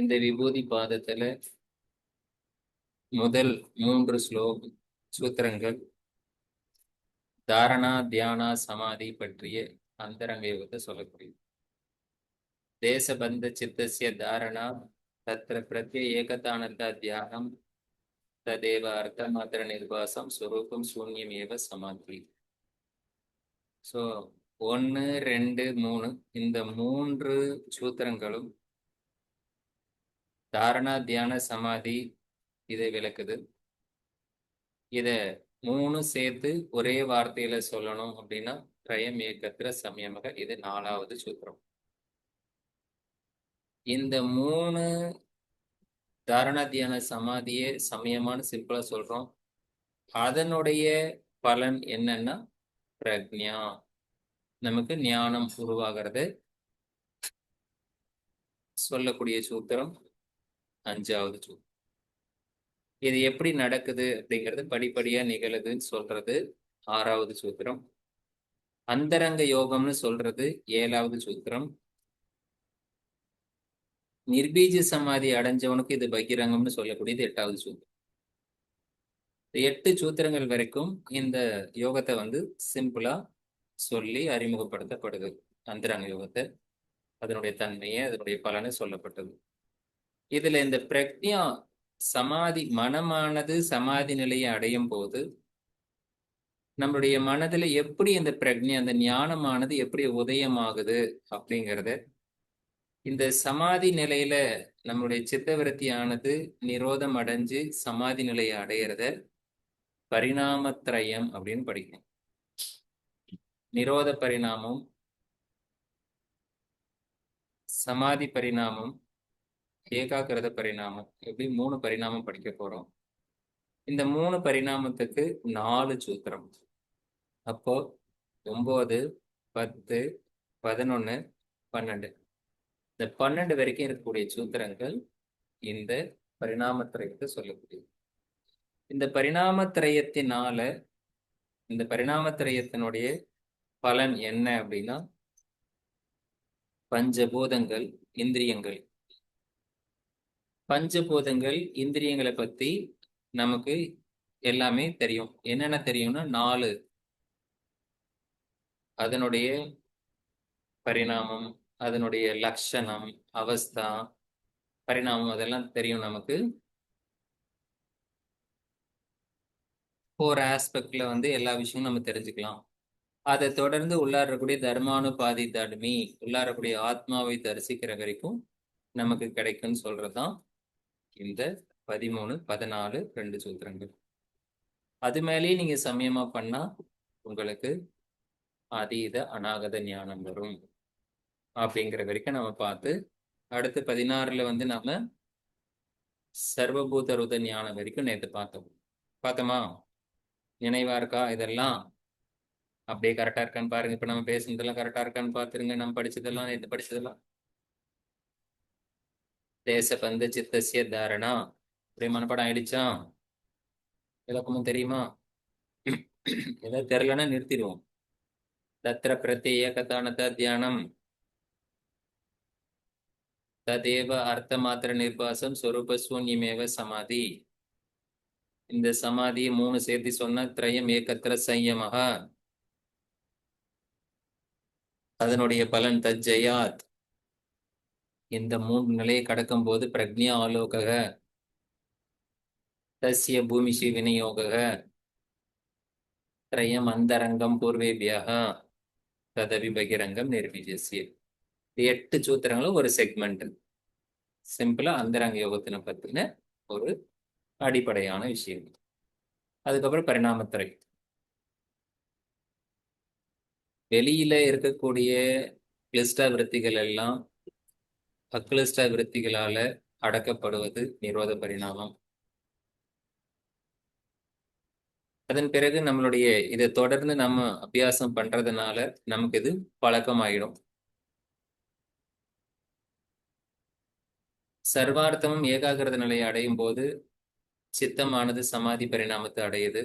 இந்த விபூதி பாதத்துல முதல் 3 சூத்திரங்கள் தாரணா தியானா சமாதி பற்றிய அந்தரங்க யோகத்தை சொல்லக்கூடியது. தேசபந்த சித்தசிய தாரணா தத்திர பிரத்ய ஏகதானந்தா தியானம் ததேவ அர்த்த மாத்திர நிர்வாசம் ஸ்வரூபம் சூன்யம் ஏவ சமாதி. ஸோ 1, 2, 3 இந்த 3 சூத்திரங்களும் தாரணா தியான சமாதி இதை விளக்குது. இத 3 சேர்த்து ஒரே வார்த்தையில சொல்லணும் அப்படின்னா திரயம் ஏகத்திர சமயமக, இது 4வது சூத்திரம். இந்த 3 தாரணா தியான சமாதியே சமயமானு சிம்பிளா சொல்றோம். அதனுடைய பலன் என்னன்னா பிரக்ஞா, நமக்கு ஞானம் உருவாகிறது சொல்லக்கூடிய சூத்திரம் 5வது சூத்திரம். இது எப்படி நடக்குது அப்படிங்கிறது படிப்படியா நிகழுதுன்னு சொல்றது 6வது சூத்திரம். அந்தரங்க யோகம்னு சொல்றது 7வது சூத்திரம். நிர்பீஜ சமாதி அடைஞ்சவனுக்கு இது பகிரங்கம்னு சொல்லக்கூடியது 8வது சூத்திரம். 8 சூத்திரங்கள் வரைக்கும் இந்த யோகத்தை சிம்பிளா சொல்லி அறிமுகப்படுத்தப்படுது. அந்தரங்க யோகத்தை, அதனுடைய தன்மையை, அதனுடைய பலனை சொல்லப்பட்டது. இதுல இந்த பிரக்ஞா சமாதி, மனமானது சமாதி நிலையை அடையும் போது நம்மளுடைய மனதுல எப்படி இந்த பிரக்ஞை, அந்த ஞானமானது எப்படி உதயமாகுது அப்படிங்கிறத, இந்த சமாதி நிலையில நம்மளுடைய சித்தவிருத்தியானது நிரோதம் அடைஞ்சு சமாதி நிலையை அடையிறத பரிணாமத்ரயம் அப்படின்னு படிக்கணும். நிரோத பரிணாமம், சமாதி பரிணாமம், ஏகாகிரத பரிணாமம், எப்படி 3 பரிணாமம் படிக்க போறோம். இந்த 3 பரிணாமத்துக்கு 4 சூத்திரம். அப்போ 9, 10, 11, 12 இந்த 12 வரைக்கும் இருக்கக்கூடிய சூத்திரங்கள் இந்த பரிணாமத்திரயத்தை சொல்லக்கூடியது. இந்த பரிணாமத்திரயத்தினால, இந்த பரிணாமத்திரயத்தினுடைய பலன் என்ன அப்படின்னா பஞ்சபூதங்கள், இந்திரியங்கள். பஞ்சபூதங்கள் இந்திரியங்களை பத்தி நமக்கு எல்லாமே தெரியும். என்னென்ன தெரியும்னா 4 அதனுடைய பரிணாமம், அதனுடைய லட்சணம், அவஸ்தா, பரிணாமம், அதெல்லாம் தெரியும் நமக்கு. 4 ஆஸ்பெக்ட்ல எல்லா விஷயமும் நம்ம தெரிஞ்சுக்கலாம். அதை தொடர்ந்து உள்ளாரக்கூடிய தர்மானுபாதி தர்மி, உள்ளாரக்கூடிய ஆத்மாவை தரிசிக்கிற வரைக்கும் நமக்கு கிடைக்கும்னு சொல்றதுதான் இந்த 13, 14, 2 சூத்திரங்கள். அது மேலேயே நீங்க சமயமா பண்ணா உங்களுக்கு அதீத அநாகத ஞானம் வரும் அப்படிங்கிற வரைக்கும் நம்ம பார்த்து, அடுத்து 16ல நம்ம சர்வபூத ருத ஞானம் வரைக்கும் நேற்று பார்த்தோமா? நினைவா இருக்கா? இதெல்லாம் அப்படியே கரெக்டா இருக்கான்னு பாருங்க. இப்ப நம்ம பேசுனதெல்லாம் கரெக்டா இருக்கான்னு பாத்துருங்க. நம்ம படிச்சதெல்லாம், நேற்று படிச்சதெல்லாம். தேசபந்த சித்தசிய தாரணா அப்படியே மனப்பாடம் ஆயிடுச்சா? விளக்கமும் தெரியுமா? ஏதாவது தெரியலன்னா நிறுத்திடுவோம். தத்திர பிரத்யேக கதானத தியானம் ததேவ அர்த்த மாத்திர நிர்வாசம் ஸ்வரூப சூன்யமேவ சமாதி. இந்த சமாதியை 3 சேர்த்து சொன்ன திரயம் ஏகத்திர சையமக, அதனுடைய பலன் தஜ்ஜயாத். இந்த 3 நிலையை கடக்கும் போது பிரக்ஞா ஆலோக தஸ்ய பூமிஷி விநியோக திரயம் அந்தரங்கம் பூர்வேபியாக ததவி பகிரங்கம் நிர்விஜஸ்ய. 8 சூத்திரங்களும் ஒரு செக்மெண்ட். சிம்பிளா அந்தரங்க யோகத்தினை பத்தின ஒரு அடிப்படையான விஷயம். அதுக்கப்புறம் பரிணாமத்துறை. வெளியில இருக்கக்கூடிய கிளிஷ்ட விருத்திகள் எல்லாம் அக்லிஷ்ட விருத்திகளால அடக்கப்படுவது நிரோத பரிணாமம். அதன் பிறகு நம்மளுடைய இதை தொடர்ந்து நம்ம அபியாசம் பண்றதுனால நமக்கு இது பழக்கமாயிடும். சர்வார்த்தமும் ஏகாகிரத நிலையை அடையும் போது சித்தமானது சமாதி பரிணாமத்தை அடையுது.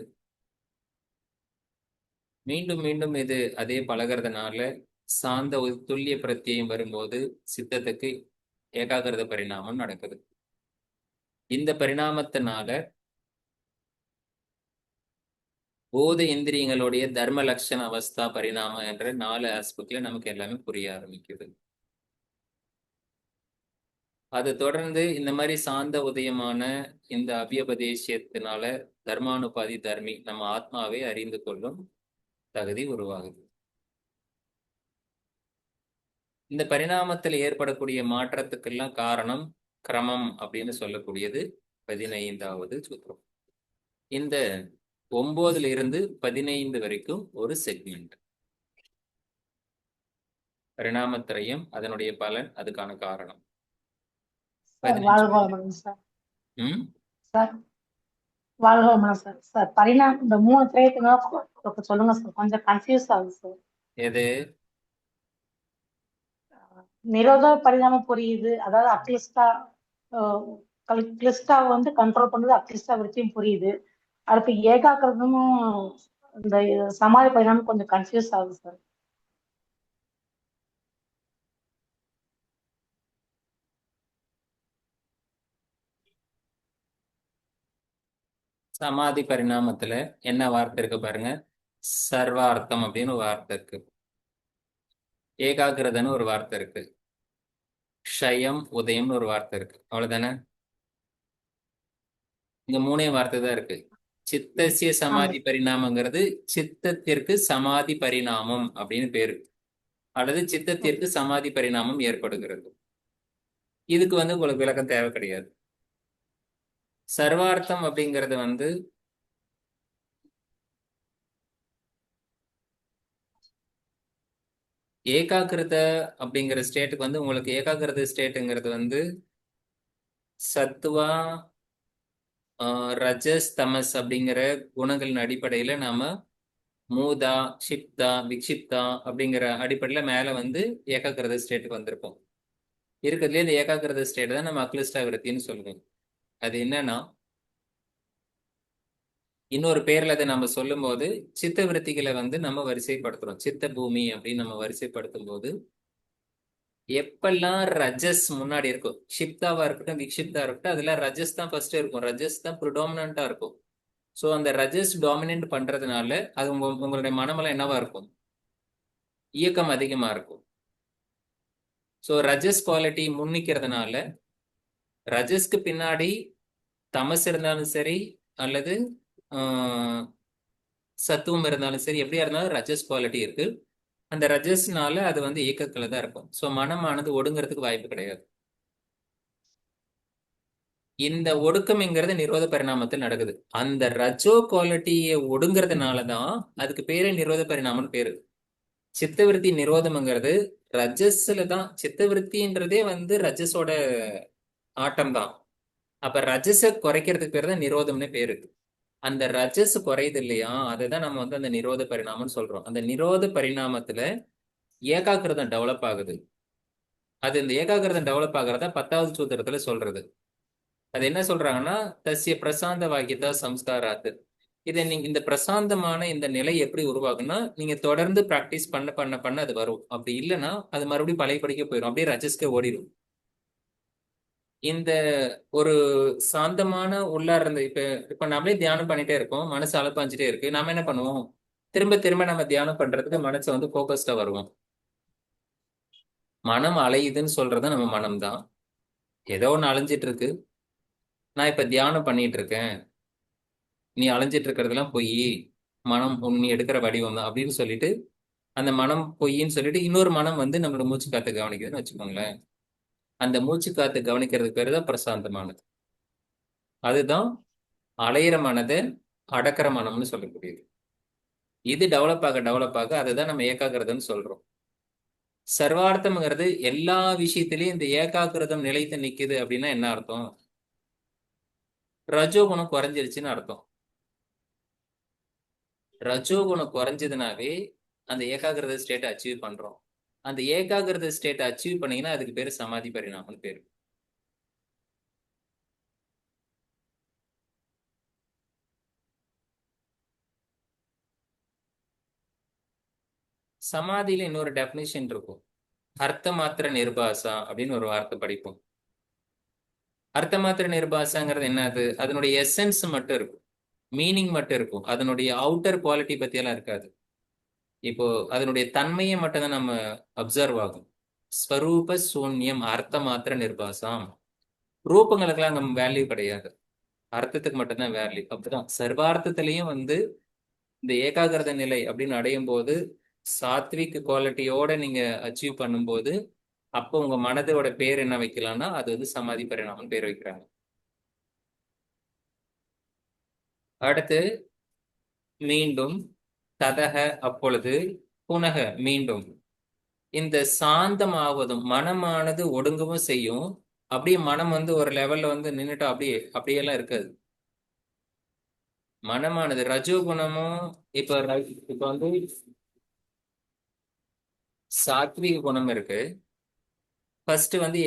மீண்டும் மீண்டும் இது அதே பழகிறதுனால சாந்த துல்லிய பிரத்தியம் வரும்போது சித்தத்துக்கு ஏகாகிரத பரிணாமம் நடக்குது. இந்த பரிணாமத்தினால போத இந்திரியங்களுடைய தர்ம லட்சண அவஸ்தா பரிணாமம் என்ற 4 ஆஸ்பெக்ட்ல நமக்கு எல்லாமே புரிய ஆரம்பிக்குது. அது தொடர்ந்து இந்த மாதிரி சாந்த உதயமான இந்த அபியபதேசியத்தினால தர்மானுபாதி தர்மி நம்ம ஆத்மாவை அறிந்து கொள்ளும் தகுதி உருவாகுது. இந்த பரிணாமத்தில் ஏற்படக்கூடிய மாற்றத்துக்கெல்லாம் காரணம் கிரமம் அப்படின்னு சொல்லக்கூடியது 15வது சூத்திரம். இந்த 9ல் இருந்து 15 வரைக்கும் ஒரு செக்மெண்ட். பரிணாமத்திரையும் அதனுடைய பலன், அதுக்கான காரணம். சார் 15 வாழ்க வளமுடன் சார். ம் சார் வாழ்க வளமுடன் சார். சார் இந்த 3 திரையத்துக்கு சொல்லுங்க சார், கொஞ்சம் கன்ஃபியூஸ் ஆகுது சார். எது? நிரோத பரிணாமம் புரியுது, அதாவது அக்லிஸ்டா கிளிஸ்டா வந்து கண்ட்ரோல் பண்றது அக்லிஸ்டா வரைக்கும் புரியுது. அடுத்து ஏகாக்கிரதமும் இந்த சமாதி பரிணாமம் கொஞ்சம் கன்ஃபியூஸ் ஆகுது சார். சமாதி பரிணாமத்துல என்ன வார்த்தை இருக்கு பாருங்க. சர்வார்த்தம் அப்படின்னு ஒரு வார்த்தை இருக்கு. ஏகாகிரதன்னு ஒரு வார்த்தை இருக்கு. க்ஷயம் உதயம்னு ஒரு வார்த்தை இருக்கு. அவ்வளவுதானே? இங்க 3 வார்த்தை தான் இருக்கு. சித்தசிய சமாதி பரிணாமங்கிறது சித்தத்திற்கு சமாதி பரிணாமம் அப்படின்னு பேரு, அல்லது சித்தத்திற்கு சமாதி பரிணாமம் ஏற்படுகிறது. இதுக்கு உங்களுக்கு விளக்கம் தேவை கிடையாது. சர்வார்த்தம் அப்படிங்கிறது ஏகாகிருத அப்படிங்கிற ஸ்டேட்டுக்கு உங்களுக்கு ஏகாகிருத ஸ்டேட்டுங்கிறது சத்துவா ரஜஸ் தமஸ் அப்படிங்கிற குணங்களின் அடிப்படையில நாம மூதா க்ஷிப்தா விக்ஷிப்தா அப்படிங்கிற அடிப்படையில மேல ஏகாகிருத ஸ்டேட்டுக்கு வந்திருப்போம். இருக்கிறதுலே இந்த ஏகாகிருத ஸ்டேட் தான் நம்ம அக்லிஷ்டா விருத்தின்னு சொல்லுவோம். அது என்னன்னா, இன்னொரு பேர்ல அதை நம்ம சொல்லும் போது சித்த விருத்திகளை நம்ம வரிசைப்படுத்துறோம். சித்த பூமி அப்படின்னு நம்ம வரிசைப்படுத்தும் போது எப்பெல்லாம் ரஜஸ் முன்னாடி இருக்கும், க்ஷிப்தாவா இருக்கட்டும் விக்ஷிப்தா இருக்கட்டும், அதுல ரஜஸ் தான் ஃபர்ஸ்ட் இருக்கும். ரஜஸ் தான் ப்ரிடாமினா இருக்கும். ஸோ அந்த ரஜஸ் டாமினன்ட் பண்றதுனால அது உங்களுடைய மனமெல்லாம் என்னவா இருக்கும்? இயக்கம் அதிகமா இருக்கும். ஸோ ரஜஸ் குவாலிட்டி முன்னிக்கிறதுனால ரஜஸ்க்கு பின்னாடி தமஸ் இருந்தாலும் சரி, அல்லது சத்துவம் இருந்தாலும் சரி, எப்படியா இருந்தாலும் ரஜஸ் குவாலிட்டி இருக்கு. அந்த ரஜஸ்னால அது இயக்கத்துல தான் இருக்கும். ஸோ மனமானது ஒடுங்கிறதுக்கு வாய்ப்பு கிடையாது. இந்த ஒடுக்கம்ங்கிறது நிரோத பரிணாமத்தில் நடக்குது. அந்த ரஜோ குவாலிட்டியை ஒடுங்கிறதுனாலதான் அதுக்கு பேரே நிரோத பரிணாமம்னு பேரு. சித்தவிருத்தி நிரோதம்ங்கிறது ரஜஸ்ல தான். சித்தவிருத்தின்றதே ரஜஸோட ஆட்டம் தான். அப்ப ரஜஸ குறைக்கிறதுக்கு பேர் தான் நிரோதம்னு பேரு. அந்த ரஜஸ் குறையுது இல்லையா, அதுதான் நம்ம அந்த நிரோத பரிணாமம்னு சொல்றோம். அந்த நிரோத பரிணாமத்துல ஏகாகிருதம் டெவலப் ஆகுது. அது இந்த ஏகாகிருதம் டெவலப் ஆகிறதா 10வது சூத்திரத்துல சொல்றது. அது என்ன சொல்றாங்கன்னா, தஸ்ய பிரசாந்த வாக்கியதா சம்ஸ்காராத்து. இதை நீங்க இந்த பிரசாந்தமான இந்த நிலை எப்படி உருவாகுன்னா, நீங்க தொடர்ந்து பிராக்டிஸ் பண்ண பண்ண பண்ண அது வரும். அப்படி இல்லைன்னா அது மறுபடியும் பழைய படிக்க போயிடும், அப்படியே ரஜஸ்க்கு ஓடிடும். இந்த ஒரு சாந்தமான உள்ளார இருந்து இப்ப இப்ப நம்மளே தியானம் பண்ணிட்டே இருக்கோம், மனசு அலப்பாஞ்சிட்டே இருக்கு. நாம என்ன பண்ணுவோம்? திரும்ப திரும்ப நம்ம தியானம் பண்றதுக்கு மனசை போக்கஸ்டா வருவோம். மனம் அலையுதுன்னு சொல்றது நம்ம மனம் தான். ஏதோ ஒண்ணு அலைஞ்சிட்டு இருக்கு, நான் இப்ப தியானம் பண்ணிட்டு இருக்கேன், நீ அலைஞ்சிட்டு இருக்கிறதெல்லாம் பொய், மனம் நீ எடுக்கிற வடிவம் தான் அப்படின்னு சொல்லிட்டு அந்த மனம் பொய்ன்னு சொல்லிட்டு இன்னொரு மனம் நம்மளோட மூச்சு காத்து கவனிக்குதுன்னு வச்சுக்கோங்களேன். அந்த மூச்சு காத்து கவனிக்கிறதுக்கு பேரு தான் பிரசாந்தமானது. அதுதான் அலையிற மனதை அடக்கிற மனம்னு சொல்லக்கூடியது. இது டெவலப் ஆக அதுதான் நம்ம ஏகாகிரதம்னு சொல்றோம். சர்வார்த்தம்ங்கிறது எல்லா விஷயத்திலையும் இந்த ஏகாகிரதம் நிலைத்து நிக்குது அப்படின்னா என்ன அர்த்தம்? ரஜோகுணம் குறைஞ்சிருச்சுன்னு அர்த்தம். ரஜோகுணம் குறைஞ்சதுனாவே அந்த ஏகாகிரத ஸ்டேட்டை அச்சீவ் பண்றோம். அந்த ஏகாகிரத ஸ்டேட்டை அச்சீவ் பண்ணீங்கன்னா அதுக்கு பேரு சமாதி பரிணாமம்னு பேரு. சமாதியில இன்னொரு டெபினிஷன் இருக்கும். அர்த்த மாத்திர நிர்பாசா அப்படின்னு ஒரு வார்த்தை படிப்போம். அர்த்த மாத்திர நிர்பாசாங்கிறது என்னது? அதனுடைய எசன்ஸ் மட்டும் இருக்கும், மீனிங் மட்டும் இருக்கும், அதனுடைய அவுட்டர் குவாலிட்டி பத்தியெல்லாம் இருக்காது. இப்போ அதனுடைய தன்மையை மட்டும் தான் நம்ம அப்சர்வ் ஆகும். ஸ்வரூப சூன்யம் அர்த்த மாத்திர நிர்பாசாம். ரூபங்களுக்கெல்லாம் நம்ம வேல்யூ கிடையாது, அர்த்தத்துக்கு மட்டும்தான் வேல்யூ. அப்படிதான் சர்வார்த்தத்திலையும் வந்து இந்த ஏகாகிரத நிலை அப்படின்னு அடையும் போது, சாத்விக் குவாலிட்டியோட நீங்க அச்சீவ் பண்ணும்போது, அப்போ உங்க மனதோட பேர் என்ன வைக்கலாம்னா அது வந்து சமாதி பரிணாமம் பேர் வைக்கிறாங்க. அடுத்து மீண்டும் ததக அப்பொழுது, புனக மீண்டும், இந்த சாந்தமாவதும் மனமானது ஒடுங்கவும் செய்யும். அப்படியே மனம் வந்து ஒரு லெவல்ல வந்து நின்னுட்டு அப்படியெல்லாம் இருக்காது. மனமானது ரஜோகுணமும், இப்ப இப்ப வந்து சாத்விக குணம் இருக்கு. ஃபர்ஸ்ட் வந்து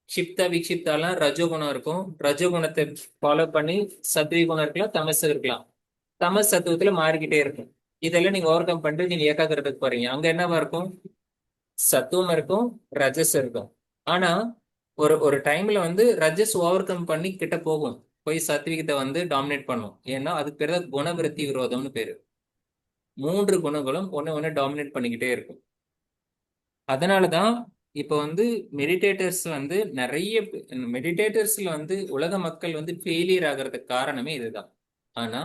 க்ஷிப்த விக்ஷிப்தாலாம் ரஜோகுணம் இருக்கும். ரஜோகுணத்தை ஃபாலோ பண்ணி சத்விக குணம் இருக்கலாம், தமசு இருக்கலாம். தமஸ் சத்துவத்துல மாறிக்கிட்டே இருக்கும். இதெல்லாம் நீங்க ஓவர் கம் பண்ணிட்டு நீங்க ஏகாகிரத்துக்கு போறீங்க. அங்க என்னவா இருக்கும்? சத்துவம் இருக்கும், ரஜஸ் இருக்கும். ஆனா ஒரு ஒரு டைம்ல வந்து ரஜஸ் ஓவர் கம் பண்ணி கிட்ட போகும், போய் சத்விகத்தை வந்து டாமினேட் பண்ணும். ஏன்னா அதுக்கு பேர் தான் குணவிருத்தி விரோதம்னு பேரு. மூன்று குணங்களும் ஒண்ணு ஒண்ணு டாமினேட் பண்ணிக்கிட்டே இருக்கும். அதனாலதான் இப்ப வந்து மெடிடேட்டர்ஸ் வந்து நிறைய மெடிடேட்டர்ஸ்ல வந்து உலக மக்கள் வந்து ஃபெயிலியர் ஆகிறதுக்கு காரணமே இதுதான். ஆனா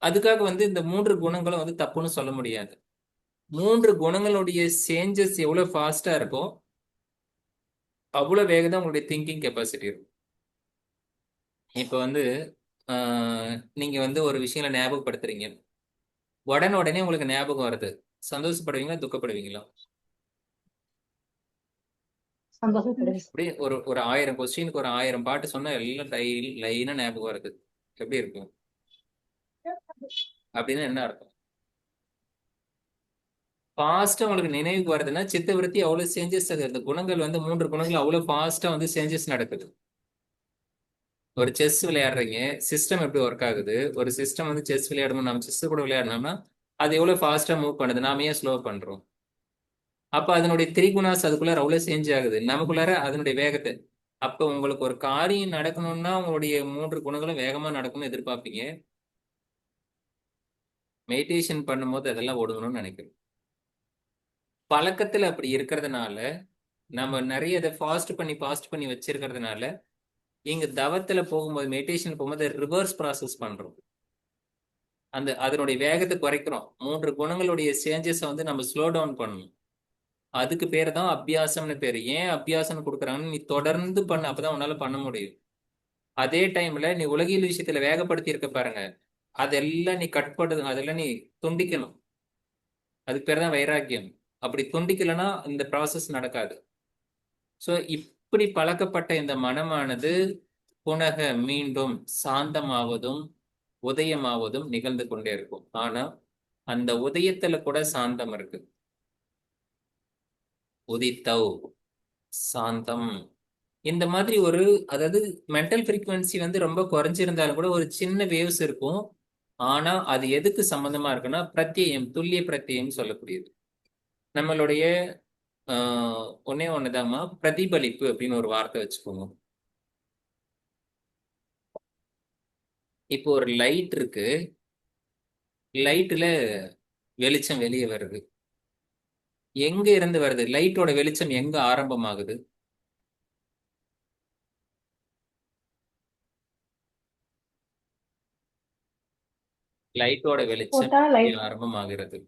அதுக்காக வந்து இந்த மூன்று குணங்களும் வந்து தப்புன்னு சொல்ல முடியாது. மூன்று குணங்களுடைய சேஞ்சஸ் எவ்வளவு ஃபாஸ்டா இருக்கோ அவ்வளவு வேகம் தான் உங்களுடைய திங்கிங் கெப்பாசிட்டி இருக்கும். இப்ப வந்து நீங்க வந்து ஒரு விஷயங்களை ஞாபகப்படுத்துறீங்க, உடனே உங்களுக்கு ஞாபகம் வருது. சந்தோஷப்படுவீங்களா, துக்கப்படுவீங்களா? சந்தோஷப்படுவேன் சார். அப்படியே ஒரு ஒரு 1000 கொஸ்டினுக்கு ஒரு 1000 பாட்டு சொன்னா எல்லாம் லைனா ஞாபகம் வருது. எப்படி இருக்கும்? அப்படின்னு என்ன அர்த்தம்? ஃபாஸ்டா உங்களுக்கு நினைவுக்கு வருதுன்னா சித்த விருத்தி அவ்வளவு சேஞ்சஸ் ஆகுது. இந்த குணங்கள் வந்து மூன்று குணங்கள் அவ்வளவு ஃபாஸ்டா வந்து சேஞ்சஸ் நடக்குது. ஒரு செஸ் விளையாடுறீங்க, சிஸ்டம் எப்படி ஒர்க் ஆகுது? ஒரு சிஸ்டம் வந்து செஸ் விளையாடணும், நம்ம செஸ் கூட விளையாடணும்னா அது எவ்வளவு ஃபாஸ்டா மூவ் பண்ணுது, நாம ஏன் ஸ்லோ பண்றோம்? அப்ப அதனுடைய திரிகுணாஸ் அதுக்குள்ளார அவ்வளவு சேஞ்ச் ஆகுது, நமக்குள்ளார அதனுடைய வேகத்தை. அப்ப உங்களுக்கு ஒரு காரியம் நடக்கணும்னா உங்களுடைய மூன்று குணங்களும் வேகமா நடக்கணும்னு எதிர்பார்ப்பீங்க. மெடிடேஷன் பண்ணும்போது அதெல்லாம் ஒடுங்கணும்னு நினைக்கிறோம். பழக்கத்துல அப்படி இருக்கிறதுனால, நம்ம நிறைய இதை ஃபாஸ்ட் பண்ணி வச்சிருக்கிறதுனால, இங்க தவத்துல போகும்போது, மெடிடேஷன் போகும்போது ரிவர்ஸ் ப்ராசஸ் பண்றோம். அதனுடைய வேகத்தை குறைக்கிறோம். மூன்று குணங்களுடைய சேஞ்சஸை வந்து நம்ம ஸ்லோ டவுன் பண்ணணும். அதுக்கு பேர் தான் அபியாசம்னு பேரு. ஏன் அபியாசம் கொடுக்குறாங்கன்னு, நீ தொடர்ந்து பண்ண, அப்பதான் உன்னால பண்ண முடியும். அதே டைம்ல நீ உலகியல் விஷயத்துல வேகப்படுத்தி இருக்க பாருங்க, அதெல்லாம் நீ அதெல்லாம் நீ துண்டிக்கணும். அதுக்கு பேர் தான் வைராக்கியம். அப்படி துண்டிக்கலைன்னா இந்த ப்ராசஸ் நடக்காது. சோ இப்படி பழக்கப்பட்ட இந்த மனமானது புனக மீண்டும் சாந்தமாவதும் உதயமாவதும் நிகழ்ந்து கொண்டே இருக்கும். ஆனா அந்த உதயத்துல கூட சாந்தம் இருக்கு. உதித்தவ் சாந்தம், இந்த மாதிரி ஒரு, அதாவது மென்டல் ஃப்ரீக்வன்சி வந்து ரொம்ப குறைஞ்சிருந்தாலும் கூட ஒரு சின்ன வேவ்ஸ் இருக்கும். ஆனா அது எதுக்கு சம்பந்தமா இருக்குன்னா பிரத்யயம், துல்லிய பிரத்யயம் சொல்லக்கூடியது. நம்மளுடைய ஒன்னே ஒண்ணுதாம்மா, பிரதிபலிப்பு அப்படின்னு ஒரு வார்த்தை வச்சுக்கோங்க. இப்போ ஒரு லைட் இருக்கு, லைட்ல வெளிச்சம் வெளியே வருது. எங்க இருந்து வருது? லைட்டோட வெளிச்சம் எங்க ஆரம்பமாகுது? லைட்டோட வெளிச்சம் போட்டா எங்கே லைட், ஆரம்பமாகிறது?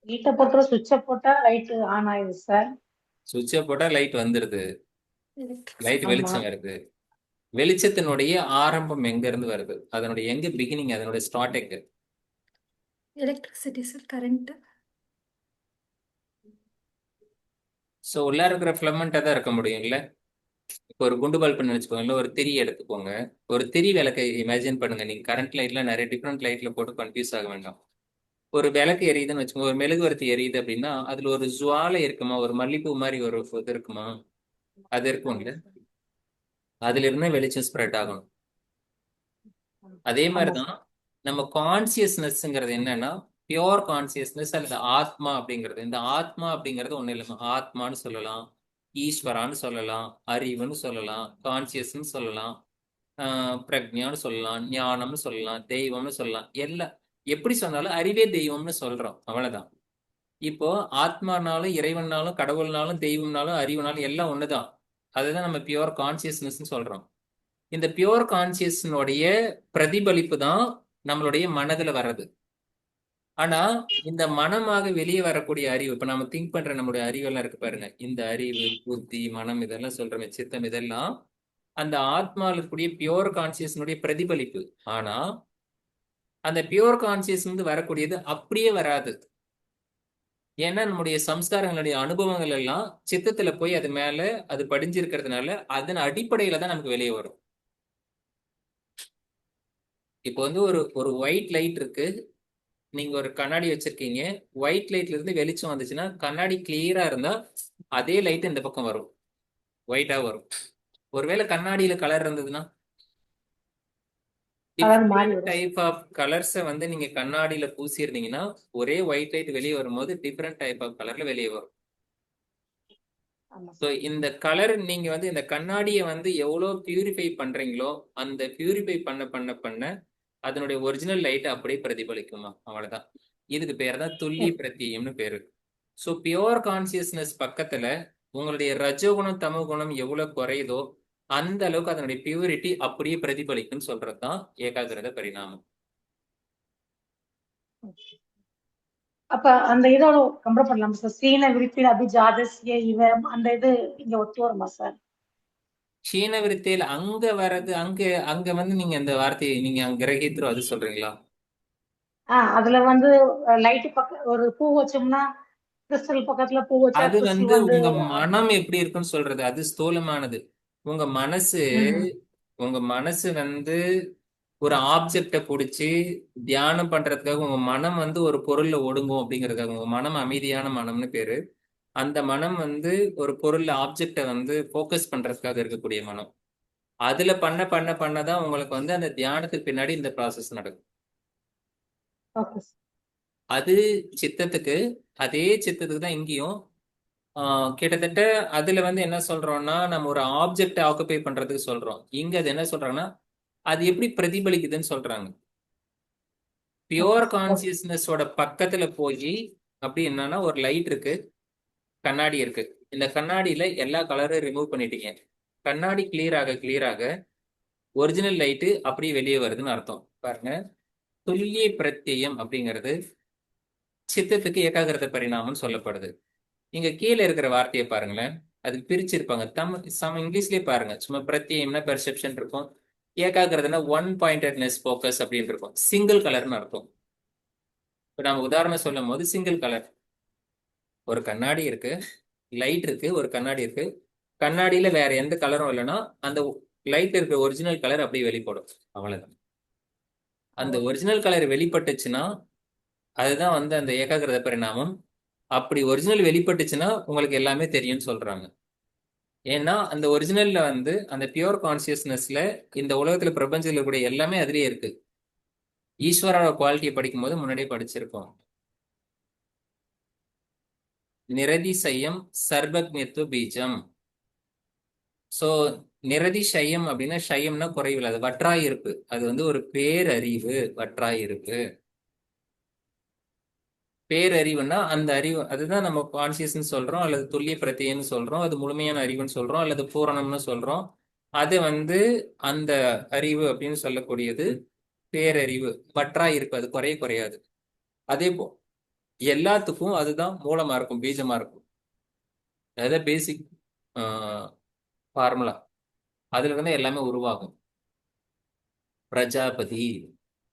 லைட்டை போட்டு சுவிட்சை போட்டா லைட் ஆன் ஆயிடுது சார். சுவிட்சை போட்டா லைட் வந்துருது, லைட் ஆமா. வெளிச்சம் வருது. வெளிச்சத்தினுடைய ஆரம்பம் எங்க இருந்து வருது? அதனுடைய எங்க பிகினிங், அதனுடைய ஸ்டார்ட் எங்க? Electricity sir, current. ஸோ உள்ள இருக்கிற ஃபிலமெண்டா தான் இருக்க முடியும் இல்ல? இப்போ ஒரு குண்டு பல்புன்னு வச்சுக்கோங்க, இல்ல ஒரு திரி எடுத்துக்கோங்க. ஒரு திரி விளக்கை இமேஜின் பண்ணுங்க. நீங்க கரண்ட் லைட்ல நிறைய டிஃப்ரெண்ட் லைட்ல போட்டு கன்ஃபியூஸ் ஆக வேண்டாம். ஒரு விளக்கு எரியுதுன்னு வச்சுக்கோங்க, ஒரு மெழுகுவர்த்தி எரியுது அப்படின்னா அதுல ஒரு ஜுவாலை இருக்குமா? ஒரு மல்லிப்பூ மாதிரி ஒரு இது இருக்குமா? அது இருக்கும்ல. அதுல இருந்து வெளிச்சம் ஸ்ப்ரெட் ஆகணும். அதே ஆமா மாதிரிதான் சார். நம்ம கான்சியஸ்னஸ்ங்கிறது என்னன்னா, பியோர் கான்சியஸ்னஸ் அல்லது ஆத்மா அப்படிங்கிறது. இந்த ஆத்மா அப்படிங்கிறது ஒண்ணு இல்லைம்மா. ஆத்மான்னு சொல்லலாம், ஈஸ்வரான்னு சொல்லலாம், அறிவுன்னு சொல்லலாம், கான்சியஸ்ன்னு சொல்லலாம், பிரக்ஞான்னு சொல்லலாம், ஞானம்னு சொல்லலாம், தெய்வம்னு சொல்லலாம். எல்லாம் எப்படி சொன்னாலும் அறிவே தெய்வம்னு சொல்றோம், அவ்வளவுதான். இப்போ ஆத்மானாலும் இறைவனாலும் கடவுள்னாலும் தெய்வம்னாலும் அறிவுனாலும் எல்லாம் ஒண்ணுதான். அதுதான் நம்ம பியோர் கான்சியஸ்னஸ் சொல்றோம். இந்த பியோர் கான்சியஸ்னுடைய பிரதிபலிப்பு தான் நம்மளுடைய மனதுல வர்றது. ஆனா இந்த மனமாக வெளியே வரக்கூடிய அறிவு, இப்ப நம்ம திங்க் பண்ற நம்மளுடைய அறிவெல்லாம் இருக்கு பாருங்க, இந்த அறிவு, புத்தி, மனம் இதெல்லாம் சொல்றோமே, சித்தம், இதெல்லாம் அந்த ஆத்மாவில் இருக்கக்கூடிய பியோர் கான்சியஸ்னுடைய பிரதிபலிப்பு. ஆனா அந்த பியோர் கான்சியஸ் வரக்கூடியது அப்படியே வராது. ஏன்னா நம்முடைய சம்ஸ்காரங்களுடைய அனுபவங்கள் எல்லாம் சித்தத்துல போய் அது மேல அது படிஞ்சிருக்கிறதுனால அதன் அடிப்படையில தான் நமக்கு வெளியே வரும். இப்போ ஒரு ஒரு ஒயிட் லைட் இருக்கு, நீங்க ஒரு கண்ணாடி வச்சிருக்கீங்க, ஒயிட் லைட்ல இருந்து வெளிச்சம் வந்துச்சுன்னா கண்ணாடி கிளியரா இருந்தா அதே லைட் இந்த பக்கம் வரும், ஒயிட்டா வரும். ஒருவேளை கண்ணாடியில கலர் இருந்ததுன்னா கலர் மாறி டிஃப்ரெண்ட் வரும். டைப் ஆஃப் கலர்ஸை நீங்க கண்ணாடியில பூசியிருந்தீங்கன்னா ஒரே ஒயிட் லைட் வெளியே வரும்போது டிஃப்ரெண்ட் டைப் ஆஃப் கலர்ல வெளியே வரும். ஆமா ஸோ சார். இந்த கலர் நீங்க இந்த கண்ணாடியை எவ்வளோ பியூரிஃபை பண்றீங்களோ அந்த பியூரிஃபை பண்ண பண்ண பண்ண அதனுடைய ஒரிஜினல் லைட் அப்படியே பிரதிபலிக்குமா, அவ்வளவுதான். இதுக்கு பேர் தான் துல்லிய பிரத்யம்னு பேரு. ஸோ பியோர் கான்சியஸ்னஸ் பக்கத்துல உங்களுடைய ரஜோகுணம் தமோ குணம் எவ்வளவு குறையுதோ அந்த அளவுக்கு அதனுடைய பியூரிட்டி அப்படியே பிரதிபலிக்குன்னு சொல்றதுதான் ஏகாகிரத பரிணாமம். அப்ப அந்த இதோட கம்பேர் பண்ணலாமா சார்? சீன விருப்பில் அபிஜாதஸ்ய இவ அந்த இது இங்க ஒத்து வருமா சார்? சீன விருத்தியில் அங்க வர்றது, அங்க அங்க நீங்க அந்த வார்த்தையை நீங்க அங்க கிரகித்துரும் அது சொல்றீங்களா? அதுல லைட் பக்கம் ஒரு பூ வச்சோம்னா, கிறிஸ்டல் பக்கத்துல பூ வச்சா அது கிறிஸ்டல் உங்க மனம் எப்படி இருக்குன்னு சொல்றது, அது ஸ்தூலமானது. உங்க மனசு ம். உங்க மனசு ஒரு ஆப்ஜெக்ட பிடிச்சி தியானம் பண்றதுக்காக உங்க மனம் ஒரு பொருள்ல ஒடுங்கும் அப்படிங்கிறதுக்காக, உங்க மனம் அமைதியான மனம்னு பேரு. அந்த மனம் ஒரு பொருள்ல ஆப்ஜெக்ட ஃபோக்கஸ் பண்றதுக்காக இருக்கக்கூடிய மனம். அதுல பண்ண பண்ண பண்ணதான் உங்களுக்கு அந்த தியானத்துக்கு பின்னாடி இந்த ப்ராசஸ் நடக்கும். Okay sir. அது சித்தத்துக்கு, அதே சித்தத்துக்கு தான் இங்கேயும் கிட்டத்தட்ட அதுல என்ன சொல்றோம்னா நம்ம ஒரு ஆப்ஜெக்ட் ஆக்குபை பண்றதுக்கு சொல்றோம். இங்க அது என்ன சொல்றாங்கன்னா அது எப்படி பிரதிபலிக்குதுன்னு சொல்றாங்க. Okay pure sir. ஓகே. கான்சியஸ்னஸோட பக்கத்துல போய் அப்படி என்னன்னா ஒரு லைட் இருக்கு, கண்ணாடி இருக்கு. இந்த கண்ணாடியில எல்லா கலரும் ரிமூவ் பண்ணிட்டீங்க. கண்ணாடி கிளியர் ஆக ஒரிஜினல் லைட்டு அப்படியே வெளியே வருதுன்னு அர்த்தம். பாருங்க, துல்லிய பிரத்யம் அப்படிங்கிறது சித்தத்துக்கு ஏகாகிரத பரிணாமம் சொல்லப்படுது. இங்க கீழே இருக்கிற வார்த்தையை பாருங்களேன், அது பிரிச்சிருப்பாங்க. சம் இங்கிலீஷ்லயே பாருங்க, சும்மா பிரத்யம்னா பெர்செப்ஷன் இருக்கும், ஏகாகிரதனா ஒன் பாயிண்டட்னஸ் ஃபோக்கஸ் அப்படின்னு இருக்கும். சிங்கிள் கலர்னு அர்த்தம். இப்போ நம்ம உதாரணம் சொல்லும் போது சிங்கிள் கலர், ஒரு கண்ணாடி இருக்கு, லைட் இருக்கு, ஒரு கண்ணாடி இருக்கு, கண்ணாடியில வேற எந்த கலரும் இல்லைன்னா அந்த லைட் இருக்கிற ஒரிஜினல் கலர் அப்படியே வெளிப்படும், அவ்வளவுதான். அந்த ஒரிஜினல் கலர் வெளிப்பட்டுச்சுன்னா அதுதான் அந்த ஏகாகிரத பரிணாமம். அப்படி ஒரிஜினல் வெளிப்பட்டுச்சுன்னா உங்களுக்கு எல்லாமே தெரியும்னு சொல்றாங்க. ஏன்னா அந்த ஒரிஜினல்ல அந்த பியோர் கான்சியஸ்னஸ்ல இந்த உலகத்துல பிரபஞ்சத்துல இருக்கக்கூடிய எல்லாமே அதுலயே இருக்கு. ஈஸ்வரோட குவாலிட்டியை படிக்கும் போது முன்னாடியே படிச்சிருக்கோம். நிரதிசயம் சர்வஜ்ஞத்துவ பீஜம். சோ நிரதிசயம் அப்படின்னா சயம்னா குறைவில், அது வற்றாயிருப்பு. அது ஒரு பேரறிவு, வற்றாயிருப்பு. பேரறிவுன்னா அந்த அறிவு, அதுதான் நம்ம கான்சியஸ்னு சொல்றோம், அல்லது துல்லிய பிரத்யம்னு சொல்றோம், அது முழுமையான அறிவுன்னு சொல்றோம், அல்லது பூரணம்னு சொல்றோம். அது அந்த அறிவு அப்படின்னு சொல்லக்கூடியது பேரறிவு, வற்றாயிருப்பு, அது குறையாது. அதே போ எல்லாத்துக்கும் அதுதான் மூலமா இருக்கும், பீஜமா இருக்கும். அதுதான் பேசிக் ஃபார்முலா. அதுல எல்லாமே உருவாகும். பிரஜாபதி,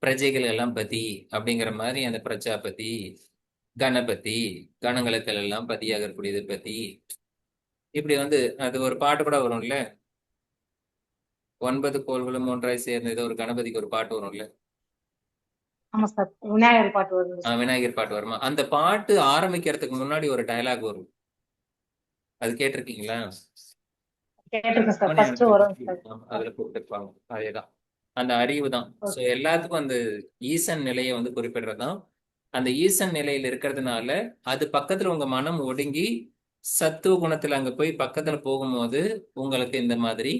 பிரஜைகள் எல்லாம் பதி அப்படிங்கிற மாதிரி அந்த பிரஜாபதி, கணபதி, கணங்களுக்கு எல்லாம் பதியாக இருக்கக்கூடியது பதி. இப்படி அது ஒரு பாட்டு கூட வரும்ல, 9 கோள்களும் ஒன்றாய் சேர்ந்தது, ஒரு கணபதிக்கு ஒரு பாட்டு வரும்ல. ஆமா சார். விநாயகர் பாட்டு வருது சார். விநாயகர் பாட்டு வருமா? அந்த பாட்டு ஆரம்பிக்கிறதுக்கு முன்னாடி ஒரு டயலாக் வரும், அது கேட்டிருக்கீங்களா? கேட்டிருக்கேன் சார். ஃபர்ஸ்ட் வரும் சார். அதுல கொடுத்துருப்பாங்க. அதேதான் அந்த அறிவு தான். ஸோ எல்லாத்துக்கும் அந்த ஈசன் நிலையை குறிப்பிடுறதுதான் அந்த ஈசன் நிலையில் இருக்கிறதுனால அது பக்கத்துல உங்க மனம் ஒடுங்கி சத்துவ குணத்துல அங்க போய் பக்கத்துல போகும்போது உங்களுக்கு இந்த மாதிரி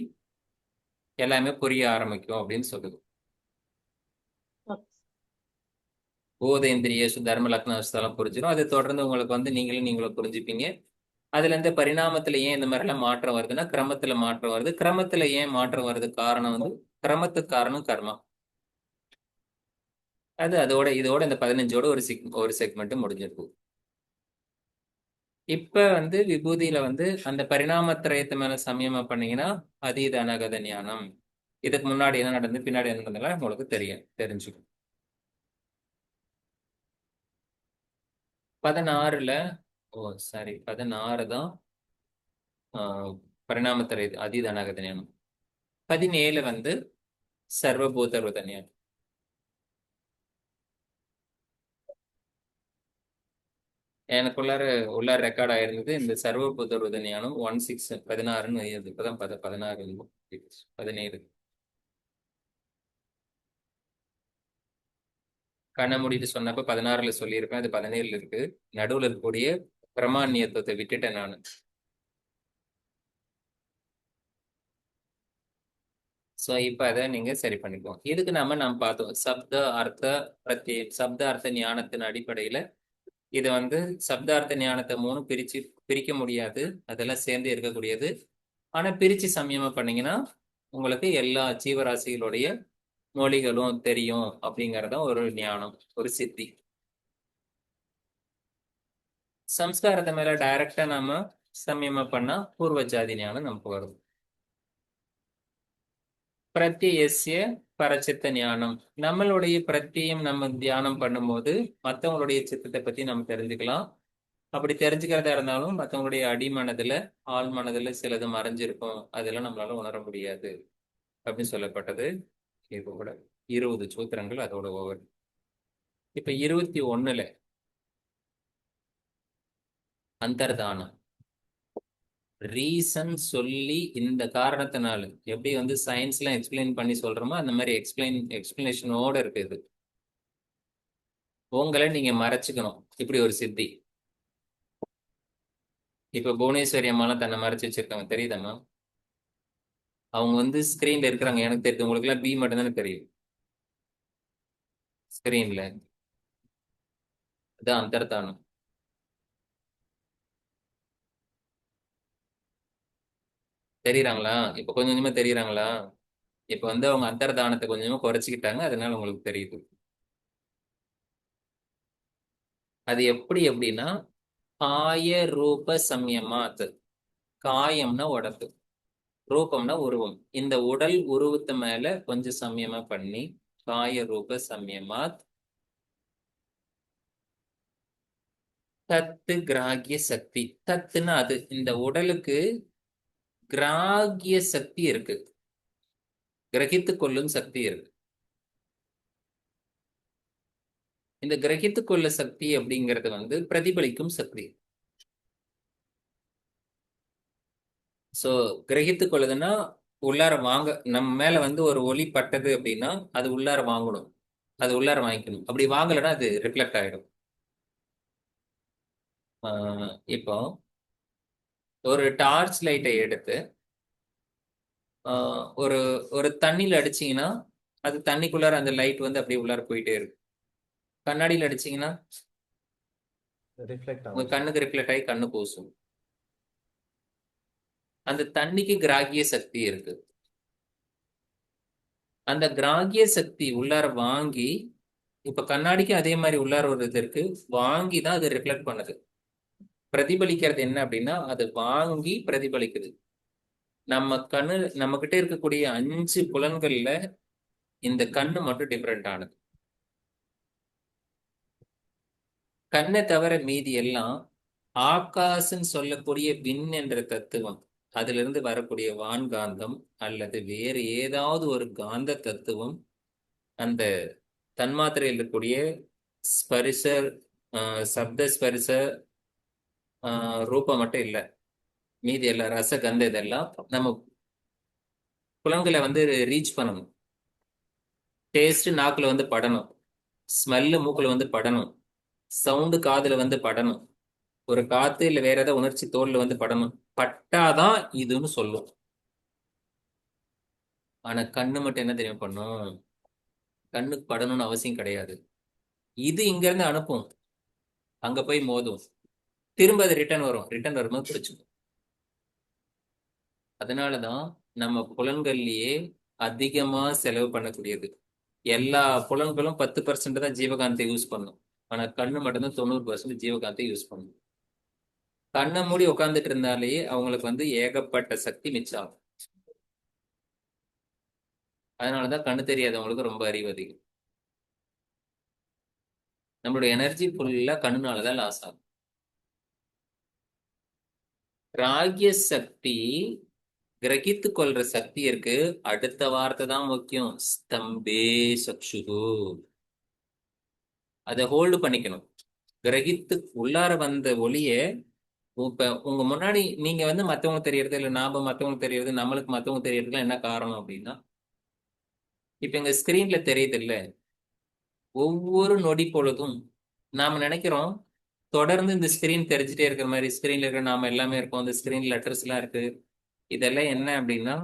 எல்லாமே புரிய ஆரம்பிக்கும் அப்படின்னு சொல்லுது. போதேந்திரிய தர்ம லக்னம் புரிஞ்சிடும். அது தொடர்ந்து உங்களுக்கு வந்து நீங்களும் புரிஞ்சுப்பீங்க. அதுல இருந்து பரிணாமத்துல ஏன் இந்த மாதிரி எல்லாம் மாற்றம் வருதுன்னா கிரமத்துல மாற்றம் வருது. கிரமத்துல ஏன் மாற்றம் வருது காரணம் வந்து கிரமத்துக்கு காரணம் கர்மா. இதோட இந்த 15ஓட ஒரு செக்மெண்ட் முடிஞ்சிருக்கும். இப்ப வந்து விபூதியில வந்து அந்த பரிணாமத்திரயத்து மேல சமயமா பண்ணீங்கன்னா அதீத அனகத ஞானம். இதுக்கு முன்னாடி என்ன நடந்து பின்னாடி என்ன நடந்ததுலாம் உங்களுக்கு தெரிஞ்சுக்கும். 16ல 16 தான் பரிணாமத்திரை அதீத அனகத ஞானம். 17 வந்து சர்வபூத ஞானம். எனக்குள்ளார ரெக்கார்ட் ஆயிருந்தது இந்த சர்வபூத ஞானம் 16ன்னு இப்பதான் 16 17 கண்ண மூடிட்டு சொன்னப்ப 16ல சொல்லியிருப்பேன். அது 17ல இருக்கு. நடுவுல இருக்கக்கூடிய பிரமாண்யத்துவத்தை விட்டுட்டேன் நான். ஸோ இப்ப அதை நீங்க சரி பண்ணிக்குவோம். இதுக்கு நம்ம பார்த்தோம் சப்த அர்த்த பிரத்யம். சப்த அர்த்த ஞானத்தின் அடிப்படையில இதை வந்து சப்தார்த்த ஞானத்தை 3 பிரிக்க முடியாது. அதெல்லாம் சேர்ந்து இருக்கக்கூடியது. ஆனா பிரிச்சு சமயமா பண்ணீங்கன்னா உங்களுக்கு எல்லா ஜீவராசிகளுடைய மொழிகளும் தெரியும் அப்படிங்கறதும் ஒரு ஞானம், ஒரு சித்தி. சம்ஸ்காரத்தை மேல டைரக்டா நாம சமயமா பண்ணா பூர்வ ஜாதி ஞானம் நமக்கு வரும். பிரத்யஸ்ய பரச்சித்த ஞானம். நம்மளுடைய பிரத்தியம் நம்ம தியானம் பண்ணும்போது மற்றவங்களுடைய சித்தத்தை பத்தி நம்ம தெரிஞ்சுக்கலாம். அப்படி தெரிஞ்சுக்கிறதா இருந்தாலும் மற்றவங்களுடைய அடிமனதுல ஆள் மனதுல சிலது மறைஞ்சிருக்கும். அதெல்லாம் நம்மளால உணர முடியாது அப்படின்னு சொல்லப்பட்டது. இப்போ கூட 20 சூத்திரங்கள் அதோட ஓவர். இப்ப 21ல அந்தர்தானம். ரீசன் சொல்லி இந்த காரணத்தினால எப்படி வந்து சயின்ஸ்லாம் எக்ஸ்பிளைன் பண்ணி சொல்றோமோ அந்த மாதிரி எக்ஸ்பிளனேஷனோட இருக்குது. உங்களை நீங்க மறைச்சுக்கணும். இப்படி ஒரு சித்தி. இப்ப புவனேஸ்வரி அம்மாலாம் தன்னை மறைச்சு வச்சிருக்காங்க, தெரியுதாம்மா? அவங்க வந்து ஸ்கிரீன்ல இருக்கிறாங்க. எனக்கு தெரியுது, உங்களுக்கு எல்லாம் பி மட்டும் தானே தெரியும் ஸ்கிரீன்ல. அதான் அந்தர்தானம். தெரியுறாங்களா? இப்ப கொஞ்சம் கொஞ்சமா தெரியுறாங்களா? இப்ப வந்து அவங்க அந்தர்தானத்தை கொஞ்சமா குறைச்சிக்கிட்டாங்க. அதனால உங்களுக்கு தெரியுது. அது எப்படின்னா காய ரூப சம்யமாத். காயம்னா உடம்பு, ரூபம்னா உருவம். இந்த உடல் உருவத்து மேல கொஞ்சம் சமயமா பண்ணி காய ரூப சம்யமாத் தத்து கிராகிய சக்தி. தத்துன்னா அது இந்த உடலுக்கு கிராகிய சக்தி இருக்கு, கிரகித்து கொள்ளும் சக்தி இருக்கு. இந்த கிரகித்து கொள்ள சக்தி அப்படிங்கிறது வந்து பிரதிபலிக்கும் சக்தி. சோ கிரகித்து கொள்ளுதுன்னா உள்ளார வாங்க, நம்ம மேல வந்து ஒரு ஒளி பட்டது அப்படின்னா அது உள்ளார வாங்கணும், அது உள்ளார வாங்கிக்கணும். அப்படி வாங்கலைன்னா அது ரிஃப்ளெக்ட் ஆயிடும். இப்போ ஒரு டார்ச் லைட்டை எடுத்து ஒரு ஒரு தண்ணியில் அடிச்சீங்கன்னா அது தண்ணிக்குள்ளார அந்த லைட் வந்து அப்படியே உள்ளார போயிட்டே இருக்கு. கண்ணாடியில் அடிச்சீங்கன்னா உங்க கண்ணுக்கு ரிஃப்ளெக்ட் ஆகி கண்ணு பூசும். அந்த தண்ணிக்கு கிராகிய சக்தி இருக்கு. அந்த கிராகிய சக்தி உள்ளார வாங்கி, இப்ப கண்ணாடிக்கு அதே மாதிரி உள்ளார ஒரு இது இருக்கு, வாங்கி தான் அது ரிஃப்ளெக்ட் பண்ணுது. பிரதிபலிக்கிறது என்ன அப்படின்னா அது வாங்கி பிரதிபலிக்குது. நம்ம கிட்ட இருக்கக்கூடிய 5 புலன்கள்ல இந்த கண்ணு மட்டும் டிஃப்ரெண்ட் ஆனது. கண்ணை தவிர மீதி எல்லாம் ஆகாசன்னு சொல்லக்கூடிய விண் என்ற தத்துவம், அதுல இருந்து வரக்கூடிய வான்காந்தம் அல்லது வேறு ஏதாவது ஒரு காந்த தத்துவம் அந்த தன்மாத்திரையில் இருக்கக்கூடிய ஸ்பரிச சப்த ஸ்பரிச ரூபம் மட்டும் இல்லை, மீதி எல்லாம் ரச கந்த இதெல்லாம் நம்ம புலன்களை வந்து ரீச் பண்ணணும். டேஸ்ட் நாக்குல வந்து படணும், ஸ்மெல்லு மூக்குல வந்து படணும், சவுண்டு காதுல வந்து படணும். ஒரு காத்து இல்ல வேற ஏதாவது உணர்ச்சி தோல்ல வந்து படணும். பட்டாதான் இதுன்னு சொல்லும். ஆனா கண்ணு மட்டும் என்ன தெரியும் பண்ணும்? கண்ணுக்கு படணும்னு அவசியம் கிடையாது. இது இங்க இருந்து அனுப்பும், அங்க போய் மோதும், திரும்ப அது ரிட்டர்ன் வரும். ரிட்டர்ன் வரும்போது பிடிச்சுக்கும். அதனாலதான் நம்ம புலன்கள்லயே அதிகமா செலவு பண்ணக்கூடியது. எல்லா புலன்களும் 10% தான் ஜீவகாந்தை யூஸ் பண்ணும். ஆனா கண்ணு மட்டும்தான் 90% ஜீவகாந்தை யூஸ் பண்ணும். கண்ணை மூடி உட்காந்துட்டு இருந்தாலே அவங்களுக்கு வந்து ஏகப்பட்ட சக்தி மிச்சம் ஆகும். அதனாலதான் கண்ணு தெரியாதவங்களுக்கு ரொம்ப அறிவு அதிகம். நம்மளுடைய எனர்ஜி ஃபுல்லா கண்ணுனாலதான் லாஸ் ஆகும். ராகிய சக்தி கிரகித்து கொள்ற சக்தி இருக்கு. அடுத்த வார்த்தை தான் முக்கியம். ஸ்தம்பே சக்ஷுகு. அதை ஹோல்டு பண்ணிக்கணும். கிரகித்து உள்ளார வந்த ஒளிய இப்ப உங்க முன்னாடி நீங்க வந்து மத்தவங்க தெரியறது இல்ல, நாம மத்தவங்க தெரியறது, நம்மளுக்கு மத்தவங்க தெரியறதுலாம் என்ன காரணம் அப்படின்னா, இப்ப எங்க ஸ்கிரீன்ல தெரியுது இல்ல, ஒவ்வொரு நொடி பொழுதும் நாம நினைக்கிறோம் தொடர்ந்து இந்த ஸ்கிரீன் தெரிஞ்சுட்டே இருக்கிற மாதிரி. ஸ்கிரீன்ல இருக்கிற நாம எல்லாமே இருக்கோம், அந்த ஸ்கிரீன் லெட்டர்ஸ் எல்லாம் இருக்கு. இதெல்லாம் என்ன அப்படின்னா,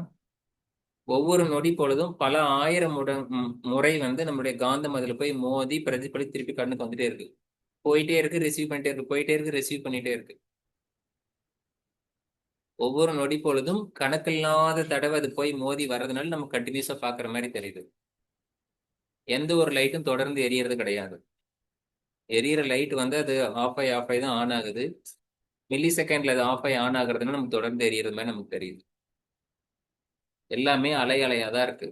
ஒவ்வொரு நொடி பொழுதும் பல ஆயிரம் முறை வந்து நம்மளுடைய காந்தம் அதுல போய் மோதி பிரதிபலி திருப்பி கண்ணுக்கு வந்துட்டே இருக்கு. போயிட்டே இருக்கு, ரிசீவ் பண்ணிட்டே இருக்கு, போயிட்டே இருக்கு, ரிசீவ் பண்ணிட்டே இருக்கு. ஒவ்வொரு நொடி பொழுதும் கணக்கில்லாத தடவை அது போய் மோதி வர்றதுனால நம்ம கண்டினியூஸா பாக்குற மாதிரி தெரியுது. எந்த ஒரு லைட்டும் தொடர்ந்து எரியறது கிடையாது. எரியற லைட் வந்து அது ஆஃப் ஆகி தான் ஆன் ஆகுது. மில்லி செகண்ட்ல அது ஆஃப் ஆகி ஆன் ஆகுறதுனால நமக்கு தொடர்ந்து எரியறது மாதிரி நமக்கு தெரியுது. எல்லாமே அலை அலையா தான் இருக்கு.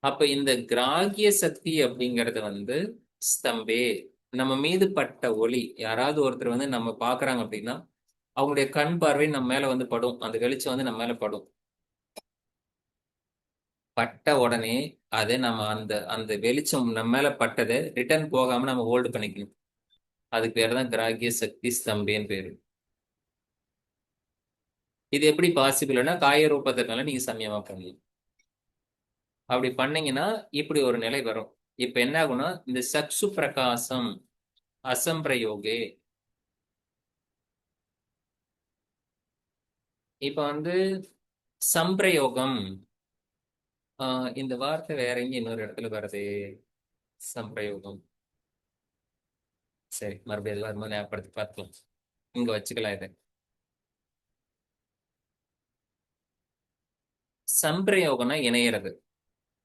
அப்ப இந்த கிராகிய சக்தி அப்படிங்கறது வந்து ஸ்தம்பே. நம்ம மீது பட்ட ஒளி, யாராவது ஒருத்தர் வந்து நம்ம பாக்குறாங்க அப்படின்னா அவங்களுடைய கண் பார்வை நம்ம மேல வந்து படும், அந்த வெளிச்சம் வந்து நம்ம மேல படும். பட்ட உடனே அதை நம்ம அந்த அந்த வெளிச்சம் நம்ம மேல பட்டதை ரிட்டர்ன் போகாம நம்ம ஹோல்டு பண்ணிக்கணும். அதுக்கு பேர் தான் கிராகிய சக்தி ஸ்தம்பேன்னு பேரு. இது எப்படி பாசிபிள்னா காய ரூபத்தினால நீங்க சமயமா பண்ணலாம். அப்படி பண்ணீங்கன்னா இப்படி ஒரு நிலை வரும். இப்ப என்ன ஆகும்னா, இந்த சக்ஷு பிரகாசம் அசம்பிரயோகே. இப்ப வந்து சம்பிரயோகம், இந்த வார்த்தை வேற எங்க இன்னொரு இடத்துல வருது. சம்பிரயோகம், சரி மறுபடியும் அது வரும்போது ஞாபகப்படுத்தி பார்க்கலாம். இங்க வச்சுக்கலாம் இதை. சம்பிரயோகம்னா இணையறது,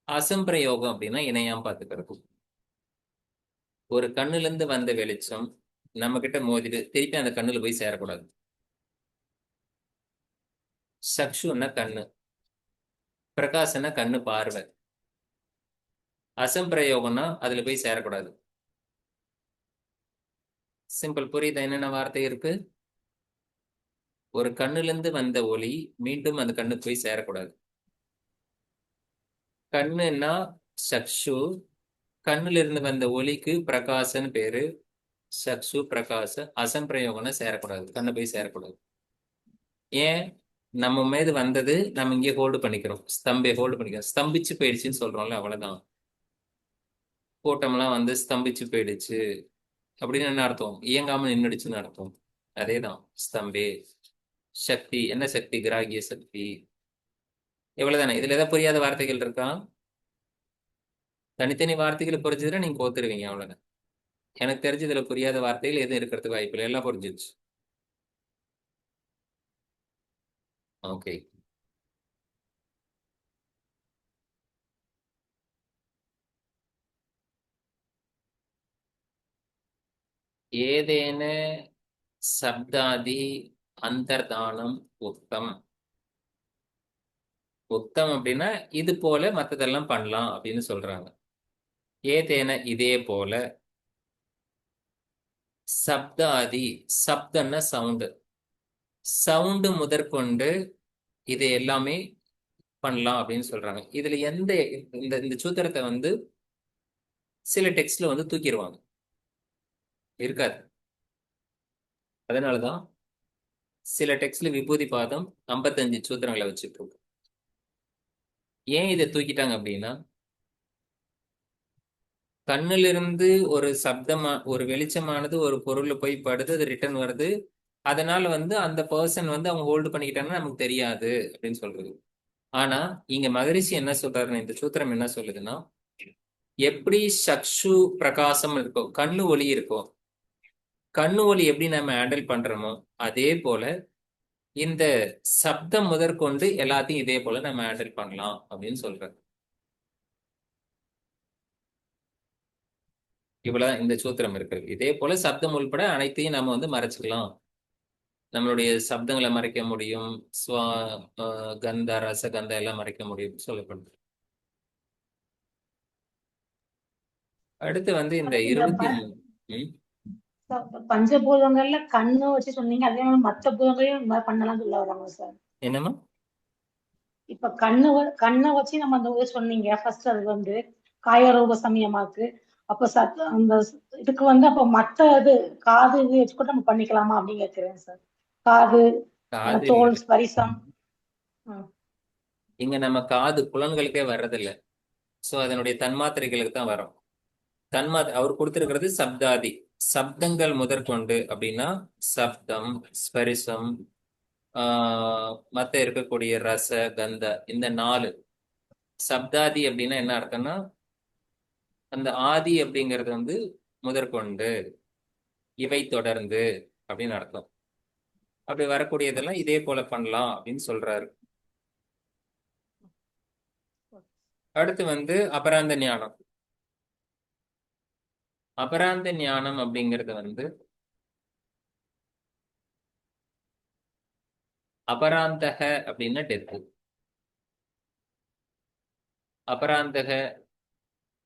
அசம்பிரயோகம் அப்படின்னா இணையாம பார்த்துக்கிறது. ஒரு கண்ணுல இருந்து வந்த வெளிச்சம் நம்ம கிட்ட மோதிட்டு திருப்பி அந்த கண்ணுல போய் சேரக்கூடாது. சக்ஷுன்னா கண்ணு, பிரகாசனா கண்ணு பார்வை, அசம்பிரயோகம்னா அதுல போய் சேரக்கூடாது. சிம்பிள், புரியுதா என்னென்ன வார்த்தை இருக்கு? ஒரு கண்ணுல இருந்து வந்த ஒளி மீண்டும் அந்த கண்ணுக்கு போய் சேரக்கூடாது. கண்ணுன்னா சக்ஷு, கண்ணுல இருந்து வந்த ஒளிக்கு பிரகாசன்னு பேரு. சக்ஷு பிரகாச, அசம்பிரயோகம்னா சேரக்கூடாது, கண்ணு போய் சேரக்கூடாது. ஏன்? நம்ம மீது வந்தது நம்ம இங்கே ஹோல்டு பண்ணிக்கிறோம், ஹோல்டு பண்ணிக்கிறோம். ஸ்தம்பிச்சு போயிடுச்சுன்னு சொல்றோம்ல, அவ்வளவுதான். கூட்டம்லாம் வந்து ஸ்தம்பிச்சு போயிடுச்சு அப்படின்னு என்ன அர்த்தம்? இயங்காம நின்றுடுச்சுன்னு அர்த்தம். அதேதான் ஸ்தம்பே. சக்தி என்ன சக்தி? கிராகிய சக்தி. எவ்வளவுதானே. இதுல ஏதாவது புரியாத வார்த்தைகள் இருக்கா? தனித்தனி வார்த்தைகள் புரிஞ்சதுன்னா நீங்க கோத்துருவீங்க, அவ்வளவுதான். எனக்கு தெரிஞ்சு இதுல புரியாத வார்த்தைகள் எதுவும் இருக்கிறதுக்கு வாய்ப்பு இல்லை, எல்லாம் புரிஞ்சிருச்சு. ஓகே. ஏதேன சப்தாதி அந்தர்தானம் உத்தம். உத்தம் அப்படின்னா இது போல மத்ததெல்லாம் பண்ணலாம் அப்படின்னு சொல்றாங்க. ஏதேன இதே போல, சப்தாதி சப்தன்னா சவுண்டு, சவுண்டு முதற்கொண்டு இது எல்லாமே பண்ணலாம் அப்படின்னு சொல்றாங்க. இதுல எந்த இந்த இந்த சூத்திரத்தை வந்து சில டெக்ஸ்ட்ல வந்து தூக்கிடுவாங்க, இருக்காது. அதனாலதான் சில டெக்ஸ்ட்ல விபூதி பாதம் 55 சூத்திரங்களை வச்சுட்டு இருக்கும். ஏன் இதை தூக்கிட்டாங்க அப்படின்னா, கண்ணிலிருந்து ஒரு ஒரு வெளிச்சமானது ஒரு பொருள்ல போய் படுது, அது ரிட்டர்ன் வருது. அதனால வந்து அந்த பர்சன் வந்து அவங்க ஹோல்டு பண்ணிக்கிட்டாங்கன்னா நமக்கு தெரியாது அப்படின்னு சொல்றது. ஆனா இங்க மகரிஷி என்ன சொல்றாருன்னா, இந்த சூத்திரம் என்ன சொல்லுதுன்னா, எப்படி சக்ஷு பிரகாசம் இருக்கோ, கண்ணு ஒளி இருக்கோ, கண்ணு ஒளி எப்படி நம்ம ஹேண்டில் பண்றோமோ அதே போல இந்த சப்தம் முதற்கொண்டு எல்லாத்தையும் இதே போல நம்ம ஹேண்டில் பண்ணலாம் அப்படின்னு சொல்றாரு. இவ்வளவுதான் இந்த சூத்திரம் இருக்கு. இதே போல சப்தம் உள்பட அனைத்தையும் நம்ம வந்து மறைச்சுக்கலாம். நம்மளுடைய சப்தங்களை மறைக்க முடியும், கந்த ரசகந்த எல்லாம் மறைக்க முடியும் சொல்லப்படுது. அடுத்து வந்து இந்த இந்த 23. ம். பஞ்சபூதங்கள்ல கண்ணு வச்சு சொன்னீங்க, அதே மாதிரி மத்த பூதங்களையும் இந்த மாதிரி பண்ணலாம் சொல்ல வராங்க சார். என்னம்மா? இப்ப கண்ணை வச்சு நம்ம அந்த இது சொன்னீங்க ஃபர்ஸ்ட், அது வந்து காயரூப சமயமாக்கு. அப்ப அந்த இதுக்கு வந்து அப்ப மத்த இது காது இது வச்சு கூட நம்ம பண்ணிக்கலாமா அப்படின்னு கேட்கிறேன் சார். காது, காது தோல், இல்லை. ஸ்பரிசம். ம். இங்க நம்ம காது புலன்களுக்கே வர்றதில்லை. சோ அதனுடைய தன்மாத்திரைகளுக்கு தான் வரும். அவர் கொடுத்திருக்கிறது சப்தாதி, சப்தங்கள் முதற்கொண்டு அப்படின்னா சப்தம், ஸ்பரிசம், மத்த இருக்கக்கூடிய ரச கந்த, இந்த 4. சப்தாதி அப்படின்னா என்ன அர்த்தம்னா, அந்த ஆதி அப்படிங்கிறது வந்து முதற்கொண்டு, இவை தொடர்ந்து அப்படின்னு அர்த்தம். அப்படி வரக்கூடியதெல்லாம் இதே போல பண்ணலாம் அப்படின்னு சொல்றாரு. அடுத்து வந்து அபராந்த ஞானம். அபராந்த ஞானம் அப்படிங்கிறது வந்து அபராந்தக அப்படின்னா டெத்து. அபராந்தக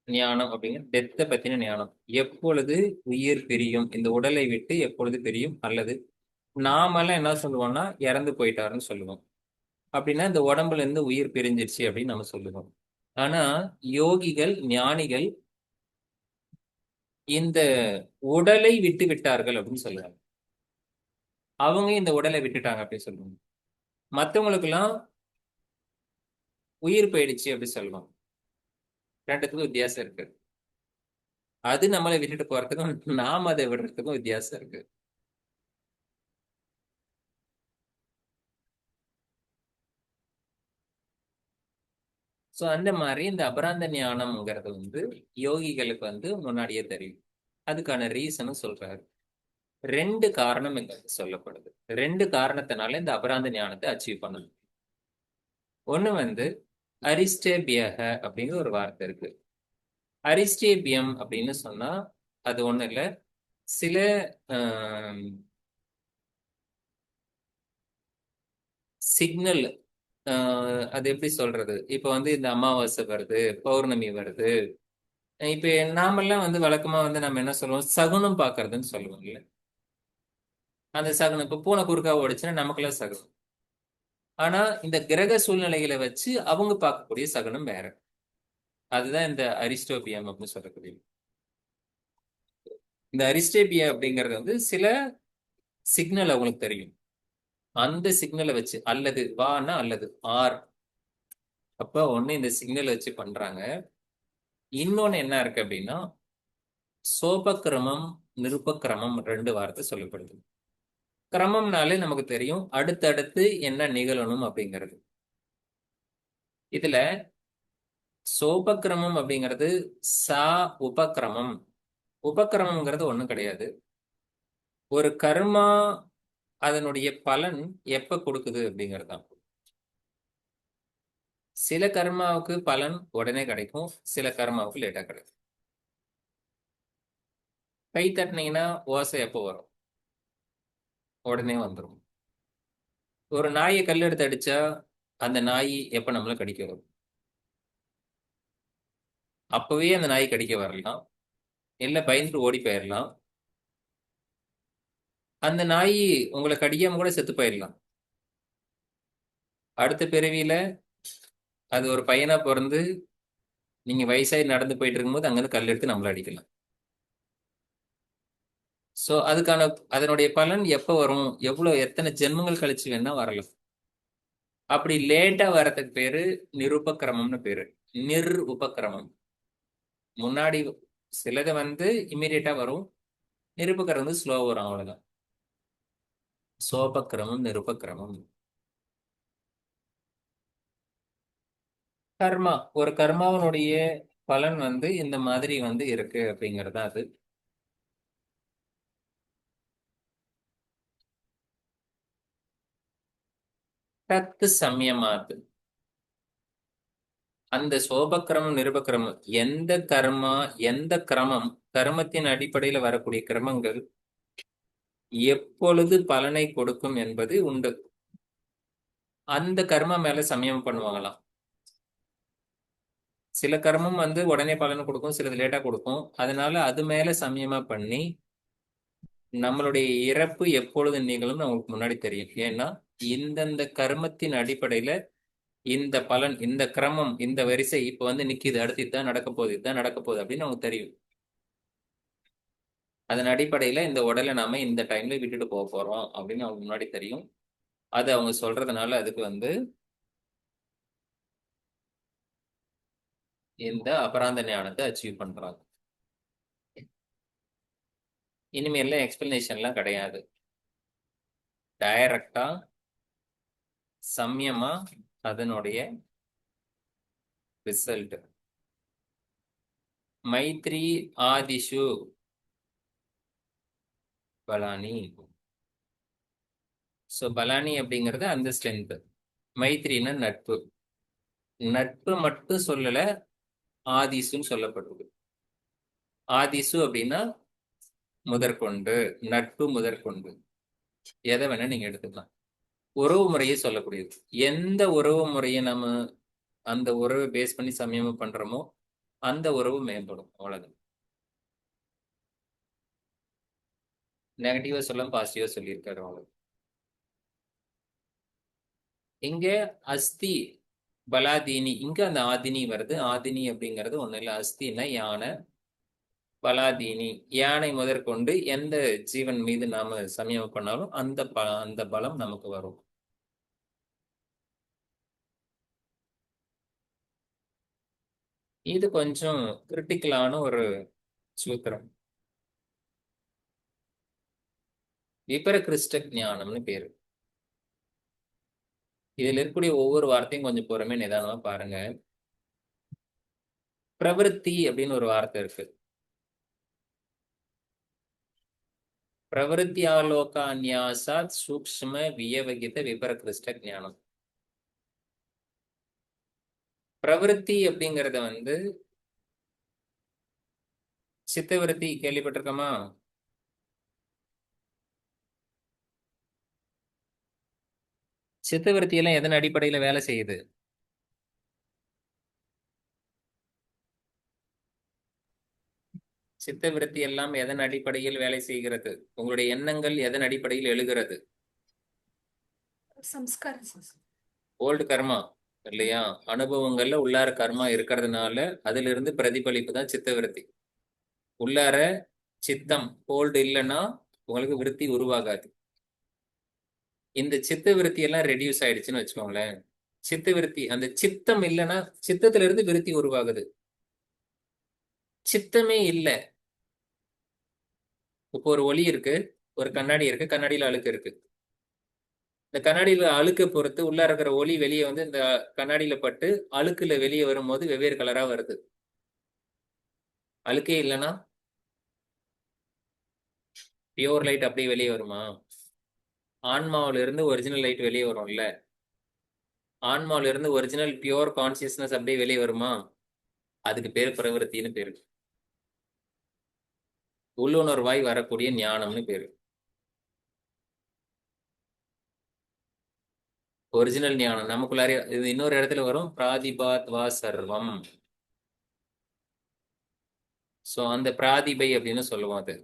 ஞானம் அப்படிங்கிற டெத்தை பத்தின ஞானம். எப்பொழுது உயிர் பிரியும், இந்த உடலை விட்டு எப்பொழுது பிரியும், அல்லது நாமெல்லாம் என்ன சொல்லுவோம்னா இறந்து போயிட்டாருன்னு சொல்லுவோம். அப்படின்னா இந்த உடம்புல இருந்து உயிர் பிரிஞ்சிருச்சு அப்படின்னு நம்ம சொல்லுவோம். ஆனா யோகிகள், ஞானிகள் இந்த உடலை விட்டு விட்டார்கள் அப்படின்னு சொல்லுவாங்க. அவங்க இந்த உடலை விட்டுட்டாங்க அப்படின்னு சொல்லுவாங்க. மற்றவங்களுக்கெல்லாம் உயிர் போயிடுச்சு அப்படின்னு சொல்லுவாங்க. ரெண்டுத்துக்கும் வித்தியாசம் இருக்கு. அது நம்மளை விட்டுட்டு போறதுக்கும் நாம அதை விடுறதுக்கும் வித்தியாசம் இருக்கு. ஸோ அந்த மாதிரி இந்த அபராந்த ஞானம்ங்கிறது வந்து யோகிகளுக்கு வந்து முன்னாடியே தெரியும். அதுக்கான ரீசனும் சொல்றாரு. 2 காரணம் இங்க சொல்லப்படுது. 2 காரணத்தினால இந்த அபராந்த ஞானத்தை அச்சீவ் பண்ணணும். ஒண்ணு வந்து அரிஸ்டேபியக அப்படிங்கிற ஒரு வார்த்தை இருக்கு. அரிஸ்டேபியம் அப்படின்னு சொன்னா அது ஒண்ணு இல்லை, சில சிக்னல். அது எப்படி சொல்றது, இப்ப வந்து இந்த அமாவாசை வருது, பௌர்ணமி வருது. இப்ப நாமெல்லாம் வந்து வழக்கமா வந்து நம்ம என்ன சொல்லுவோம், சகுனம் பாக்குறதுன்னு சொல்லுவோம் இல்ல. அந்த சகுனம் இப்ப பூனை குறுக்கா ஓடிச்சுன்னா நமக்கெல்லாம் சகுனம். ஆனா இந்த கிரக சூழ்நிலைகளை வச்சு அவங்க பார்க்கக்கூடிய சகுனம் வேற. அதுதான் இந்த அரிஸ்டோபியம் அப்படின்னு சொல்லக்கூடிய. இந்த அரிஸ்டேபியா அப்படிங்கிறது வந்து சில சிக்னல் அவங்களுக்கு தெரியும். அந்த சிக்னலை வச்சு, அல்லது வானா அல்லது ஆர், அப்ப ஒண்ணு இந்த சிக்னல் வச்சு பண்றாங்க. இன்னொன்னு என்ன இருக்கு அப்படின்னா, சோபக்கிரமம், நிருபக்கிரமம் 2 வார்த்தை சொல்லப்படுது. கிரமம்னாலே நமக்கு தெரியும் அடுத்தடுத்து என்ன நிகழணும் அப்படிங்கிறது. இதுல சோபக்கிரமம் அப்படிங்கிறது சா உபக்கிரமம். உபக்கிரமம்ங்கிறது ஒண்ணும் கிடையாது. ஒரு கர்மா அதனுடைய பலன் எப்ப கொடுக்குது அப்படிங்கிறது தான். சில கர்மாவுக்கு பலன் உடனே கிடைக்கும், சில கர்மாவுக்கு லேட்டா கிடைக்கும். கை தட்டினீங்கன்னா ஓசை எப்போ வரும்? உடனே வந்துடும். ஒரு நாயை கல் எடுத்து அடிச்சா அந்த நாய் எப்ப நம்மள கடிக்க வரும்? அப்பவே அந்த நாய் கடிக்க வரலாம், இல்ல பயந்துட்டு ஓடி போயிடலாம். அந்த நாய் உங்களை கடிக்காம கூட செத்து போயிடலாம். அடுத்த பிறவியில அது ஒரு பையனா பிறந்து நீங்க வயசாகி நடந்து போயிட்டு இருக்கும்போது அங்கிருந்து கல் எடுத்து நம்மள அடிக்கலாம். சோ அதுக்கான அதனுடைய பலன் எப்ப வரும், எவ்வளவு எத்தனை ஜென்மங்கள் கழிச்சு வேணா வரலாம். அப்படி லேட்டா வர்றதுக்கு பேரு நிருபக்கிரமம்னு பேரு. நிர் உபக்கிரமம். முன்னாடி சிலது வந்து இமீடியட்டா வரும், நிருபக்கிரமம் வந்து ஸ்லோ வரும், அவ்வளவுதான். சோபக்கிரமம், நிருபக்கிரமம். கர்மா, ஒரு கர்மாவனுடைய பலன் வந்து இந்த மாதிரி வந்து இருக்கு அப்படிங்கிறது தான் அது. தத்து சமயமாது, அந்த சோபக்கிரமம் நிருபக்கிரமம் எந்த கர்மா, எந்த கிரமம், கர்மத்தின் அடிப்படையில் வரக்கூடிய கிரமங்கள் எப்பொழுது பலனை கொடுக்கும் என்பது உண்டு. அந்த கர்மா மேல சமயம் பண்ணுவாங்களாம். சில கர்மம் வந்து உடனே பலன் கொடுக்கும், சிலது லேட்டா கொடுக்கும். அதனால அது மேல சமயமா பண்ணி நம்மளுடைய இறப்பு எப்பொழுது நிகழும் நமக்கு முன்னாடி தெரியும். ஏன்னா இந்தந்த கர்மத்தின் அடிப்படையில இந்த பலன், இந்த கிரமம், இந்த வரிசை இப்ப வந்து நிக்குது, அடுத்து இதுதான் நடக்க போகுது, இதுதான் நடக்க போகுது அப்படின்னு நமக்கு தெரியும். அதன் அடிப்படையில இந்த உடலை நாம இந்த டைம்ல விட்டுட்டு போக போறோம் அப்படின்னு அவங்க முன்னாடி தெரியும். அது அவங்க சொல்றதுனால அதுக்கு வந்து இந்த அபராந்த ஞானத்தை அச்சீவ் பண்றாங்க. இனிமேல எக்ஸ்பிளனேஷன்லாம் கிடையாது, டைரக்டா சமயமா அதனுடைய ரிசல்ட். மைத்ரி ஆதிஷு பலானி. ஸோ பலானி அப்படிங்கிறது அந்த ஸ்ட்ரென்த். மைத்ரின்னா நட்பு. நட்பு மட்டும் சொல்லல, ஆதிசுன்னு சொல்லப்பட்டது. ஆதிசு அப்படின்னா முதற்கொண்டு, நட்பு முதற்கொண்டு, எதை வேணா நீங்க எடுத்துக்கலாம். உறவு முறையை சொல்லக்கூடியது. எந்த உறவு முறையை நம்ம அந்த உறவை பேஸ் பண்ணி சமயமா பண்றோமோ அந்த உறவு மேம்படும், அவ்வளவுதான். நெகட்டிவா சொல்ல பாசிட்டிவா சொல்லியிருக்காரு, அவ்வளவு. இங்க அஸ்தி பலாதீனி, இங்க அந்த ஆதினி வருது. ஆதினி அப்படிங்கிறது ஒண்ணு இல்லை, அஸ்தின்னா யானை, பலாதீனி யானை முதற்கொண்டு எந்த ஜீவன் மீது நாம சமயம் பண்ணாலும் அந்த பலம் நமக்கு வரும். இது கொஞ்சம் கிரிட்டிக்கலான ஒரு சூத்திரம். விபர கிருஷ்ட ஞானம்னு பேரு. இதுல இருக்கக்கூடிய ஒவ்வொரு வார்த்தையும் கொஞ்சம் பொறுமை நிதானமா பாருங்க. பிரவருத்தி அப்படின்னு ஒரு வார்த்தை இருக்கு. பிரவருத்தியாலோகான்யாசாத் சூக்ஷ்ம வியவகித விபர கிருஷ்ட ஞானம். பிரவருத்தி அப்படிங்கறத வந்து சித்தவிருத்தி கேள்விப்பட்டிருக்கோமா? சித்தவிருத்தி எல்லாம் எதன் அடிப்படையில வேலை செய்யுது? சித்தவிருத்தி எல்லாம் எதன் அடிப்படையில் வேலை செய்கிறது? உங்களுடைய எண்ணங்கள் எதன் அடிப்படையில் எழுகிறது? சம்ஸ்காரம் சார். ஓல்டு கர்மா இல்லையா? அனுபவங்கள்ல உள்ளார கர்மா இருக்கிறதுனால அதுல இருந்து பிரதிபலிப்பு தான் சித்தவிருத்தி. உள்ளார சித்தம் ஓல்டு இல்லைன்னா உங்களுக்கு விருத்தி உருவாகாது. இந்த சித்த விருத்தி எல்லாம் ரெடியூஸ் ஆயிடுச்சுன்னு வச்சுக்கோங்களேன். சித்த விருத்தி, அந்த சித்தம் இல்லைன்னா சித்தத்துல இருந்து விருத்தி உருவாகுது. சித்தமே இல்லை. இப்போ ஒரு ஒளி இருக்கு, ஒரு கண்ணாடி இருக்கு, கண்ணாடியில அழுக்கு இருக்கு. இந்த கண்ணாடியில அழுக்க பொறுத்து உள்ள இருக்கிற ஒளி வெளியே வந்து இந்த கண்ணாடியில பட்டு அழுக்குல வெளியே வரும்போது வெவ்வேறு கலரா வருது. அழுக்கே இல்லைன்னா பியோர் லைட் அப்படியே வெளியே வருமா? ஆன்மாவில இருந்து ஒரிஜினல் லைட் வெளியே வரும்ல, ஆன்மாவில இருந்து ஒரிஜினல் பியோர் கான்சியஸ்னஸ் அப்படியே வெளியே வருமா? அதுக்கு பேர் பிரவருத்தின்னு பேரு. உள்ளுணர்வாய் வரக்கூடிய ஞானம்னு பேரு. ஒரிஜினல் ஞானம் நமக்குள்ளாரே. இது இன்னொரு இடத்துல வரும், பிராதிபாத் வா சர்வம். சோ அந்த பிராதிபை அப்படின்னு சொல்லுவோம். அது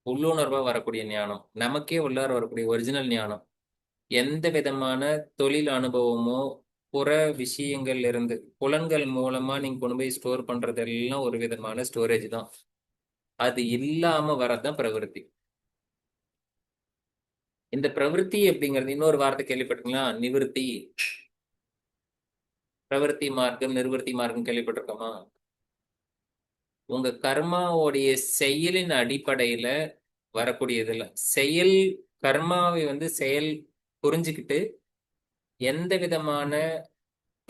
உள்ளுணர்வா வரக்கூடிய ஞானம், நமக்கே உள்ளார வரக்கூடிய ஒரிஜினல் ஞானம். எந்த விதமான தொழில் அனுபவமோ புற விஷயங்கள்ல இருந்து புலன்கள் மூலமா நீங்க கொண்டு போய் ஸ்டோர் பண்றதெல்லாம் ஒரு விதமான ஸ்டோரேஜ் தான். அது இல்லாம வரதுதான் பிரவருத்தி. இந்த பிரவருத்தி அப்படிங்கிறது இன்னொரு வார்த்தை கேள்விப்பட்டிருக்கீங்களா? நிவிருத்தி. பிரவருத்தி மார்க்கம், நிர்வர்த்தி மார்க்கம் கேள்விப்பட்டிருக்கோமா? உங்க கர்மாவோடைய செயலின் அடிப்படையில வரக்கூடியதுல செயல் கர்மாவை வந்து செயல் புரிஞ்சுக்கிட்டு எந்த விதமான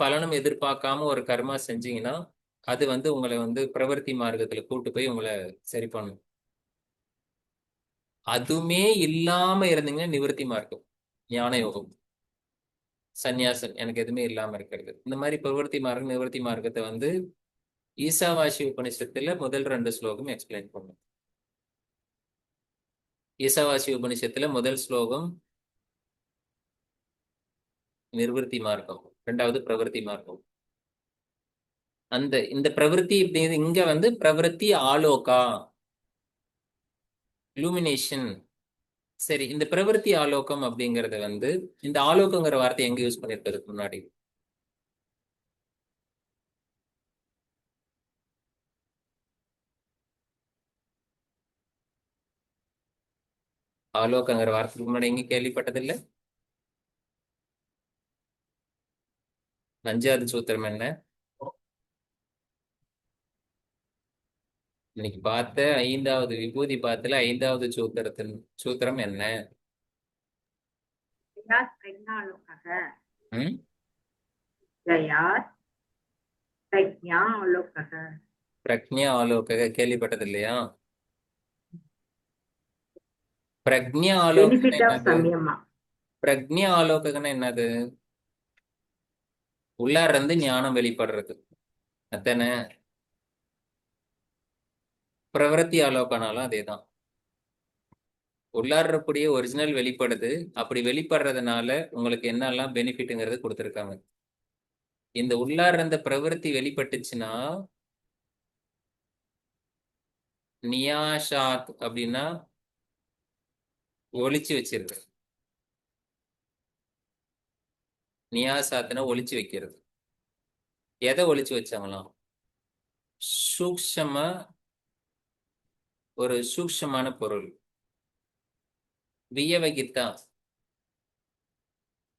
பலனும் எதிர்பார்க்காம ஒரு கர்மா செஞ்சீங்கன்னா அது வந்து உங்களை வந்து பிரவர்த்தி மார்க்கத்துல கூட்டு போய் உங்களை சரி பண்ணும். அதுவுமே இல்லாம இருந்தீங்கன்னா நிவர்த்தி மார்க்கம், ஞான யோகம், சந்நியாசம், எனக்கு எதுவுமே இல்லாம இருக்கிறது. இந்த மாதிரி பிரவர்த்தி மார்க்கம் நிவர்த்தி மார்க்கத்தை வந்து ஈசாவாசி உபனிஷத்துல முதல் 2 ஸ்லோகம் எக்ஸ்பிளைன் பண்ணும். ஈசாவாசி உபனிஷத்துல முதல் ஸ்லோகம் நிர்வர்த்தி மார்க்கம், 2வது பிரவர்த்தி மார்க்கம். இந்த பிரவருத்தி அப்படிங்கிறது இங்க வந்து பிரவருத்தி ஆலோகா, illumination. சரி, இந்த பிரவருத்தி ஆலோகம் அப்படிங்கறத வந்து இந்த ஆலோகங்கிற வார்த்தை எங்க யூஸ் பண்ணிருக்கிறதுக்கு முன்னாடி? ஆலோகங்கிற வார்த்தைக்கு முன்னாடி எங்க கேள்விப்பட்டதில்லை? 5வது சூத்திரம் என்ன? இன்னைக்கு பார்த்த 5வது விபூதி பாத்துல 5வது சூத்திரம் என்ன? जयात् प्रज्ञालोकः ம் जयात् प्रज्ञालोकः பிரக்ஞா ஆலோக கேள்விப்பட்டது இல்லையா? பிரக்ஞா ஆலோகன்னா benefit of என்னது? samyama பிரக்ஞா ஆலோகன்னா என்னது? உள்ளார இருந்து ஞானம் வெளிப்படுறது அத்தனை. பிரவருத்தி ஆலோகனாலும் அதேதான். உள்ளார இருக்கக்கூடிய ஒரிஜினல் வெளிப்படுது. அப்படி வெளிப்படுறதுனால உங்களுக்கு என்னெல்லாம் பெனிஃபிட்ங்கிறது கொடுத்துருக்காங்க. இந்த உள்ளார இருந்த பிரவருத்தி வெளிப்பட்டுச்சுன்னா நியாஷாத் அப்படின்னா ஒளிச்சு வச்சிருக்கு. நியாசாத்னா ஒளிச்சு வைக்கிறது. எதை ஒளிச்சு வச்சாங்களாம்? சூக்ஷம ஒரு சூக்ஷமான பொருள் வியவகித்தா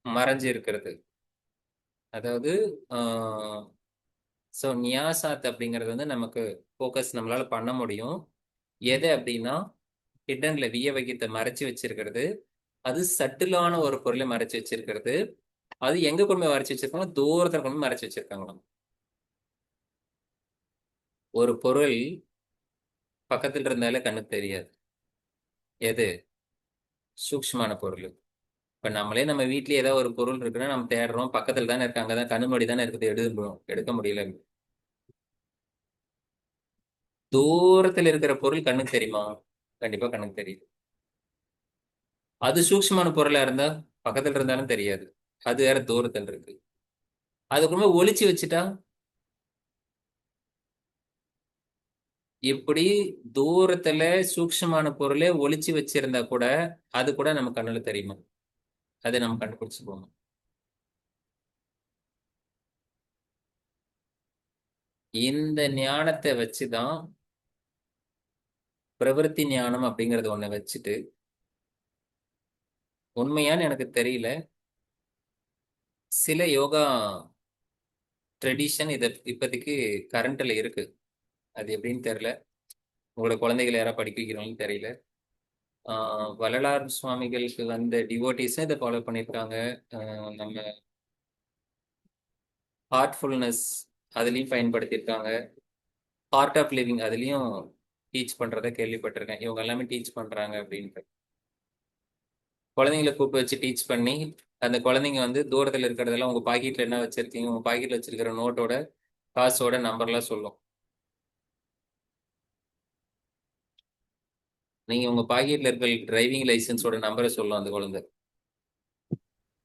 மறைஞ்சு இருக்கிறது. அதாவது ஸோ நியாசாத் அப்படிங்கிறது வந்து நமக்கு ஃபோக்கஸ் நம்மளால பண்ண முடியும். எது அப்படின்னா ஹிடன்ல வியவகித்தை மறைச்சு வச்சிருக்கிறது. அது சட்டிலான ஒரு பொருளை மறைச்சு வச்சிருக்கிறது. அது எங்க கொண்டு போய் மறைச்சு வச்சிருக்காங்க? தூரத்துல கொண்டு போய் மறைச்சு வச்சிருக்காங்களாம். ஒரு பொருள் பக்கத்துல இருந்தாலே கண்ணுக்கு தெரியாது. எது? சூக்ஷ்மமான பொருள். இப்ப நம்மளே நம்ம வீட்லயே ஏதாவது ஒரு பொருள் இருக்குன்னா நம்ம தேடுறோம், பக்கத்துல தானே இருக்காங்க, தான் கண்ணு முன்னாடி தானே இருக்குது, எடுக்க முடியல. தூரத்துல இருக்கிற பொருள் கண்ணுக்கு தெரியுமா? கண்டிப்பா கண்ணுக்கு தெரியுது. அது சூக்ஷ்மமான பொருளா இருந்தா பக்கத்துல இருந்தாலும் தெரியாது, அது வேற தூரத்துல இருக்கு. அதுக்குள்ள ஒளிச்சு வச்சுட்டா இப்படி தூரத்துல சூக்ஷ்மமான பொருளே ஒளிச்சு வச்சிருந்தா கூட அது கூட நம்ம கண்ணுல தெரியுமா? அதை நம்ம கண்டுபிடிச்சு போகணும். இந்த ஞானத்தை வச்சுதான் பிரவருத்தி ஞானம் அப்படிங்கறது ஒண்ணு வச்சுட்டு, உண்மையான்னு எனக்கு தெரியல, சில யோகா ட்ரெடிஷன் இதை இப்போதைக்கு கரண்ட்ல இருக்கு. அது எப்படின்னு தெரியல. உங்களோட குழந்தைகளை யாராவது படிக்க வைக்கிறவங்களும் தெரியல. வள்ளலார் சுவாமிகளுக்கு வந்த டிவோட்டிஸும் இதை ஃபாலோ பண்ணியிருக்காங்க. நம்ம ஹார்ட்ஃபுல்னஸ் அதுலேயும் பயன்படுத்தியிருக்காங்க. ஹார்ட் ஆஃப் லிவிங் அதுலேயும் டீச் பண்ணுறதை கேள்விப்பட்டிருக்கேன். இவங்க எல்லாமே டீச் பண்ணுறாங்க அப்படின்ட்டு. குழந்தைங்களை கூப்பிட்டு வச்சு டீச் பண்ணி அந்த குழந்தைங்க வந்து தூரத்தில் இருக்கிறதெல்லாம் உங்கள் பாக்கெட்டில் என்ன வச்சுருக்கீங்க, உங்கள் பாக்கெட்டில் வச்சிருக்கிற நோட்டோட காசோட நம்பர்லாம் சொல்லும். நீங்கள் உங்கள் பாக்கெட்டில் இருக்கிற டிரைவிங் லைசன்ஸோட நம்பரை சொல்லும் அந்த குழந்தை.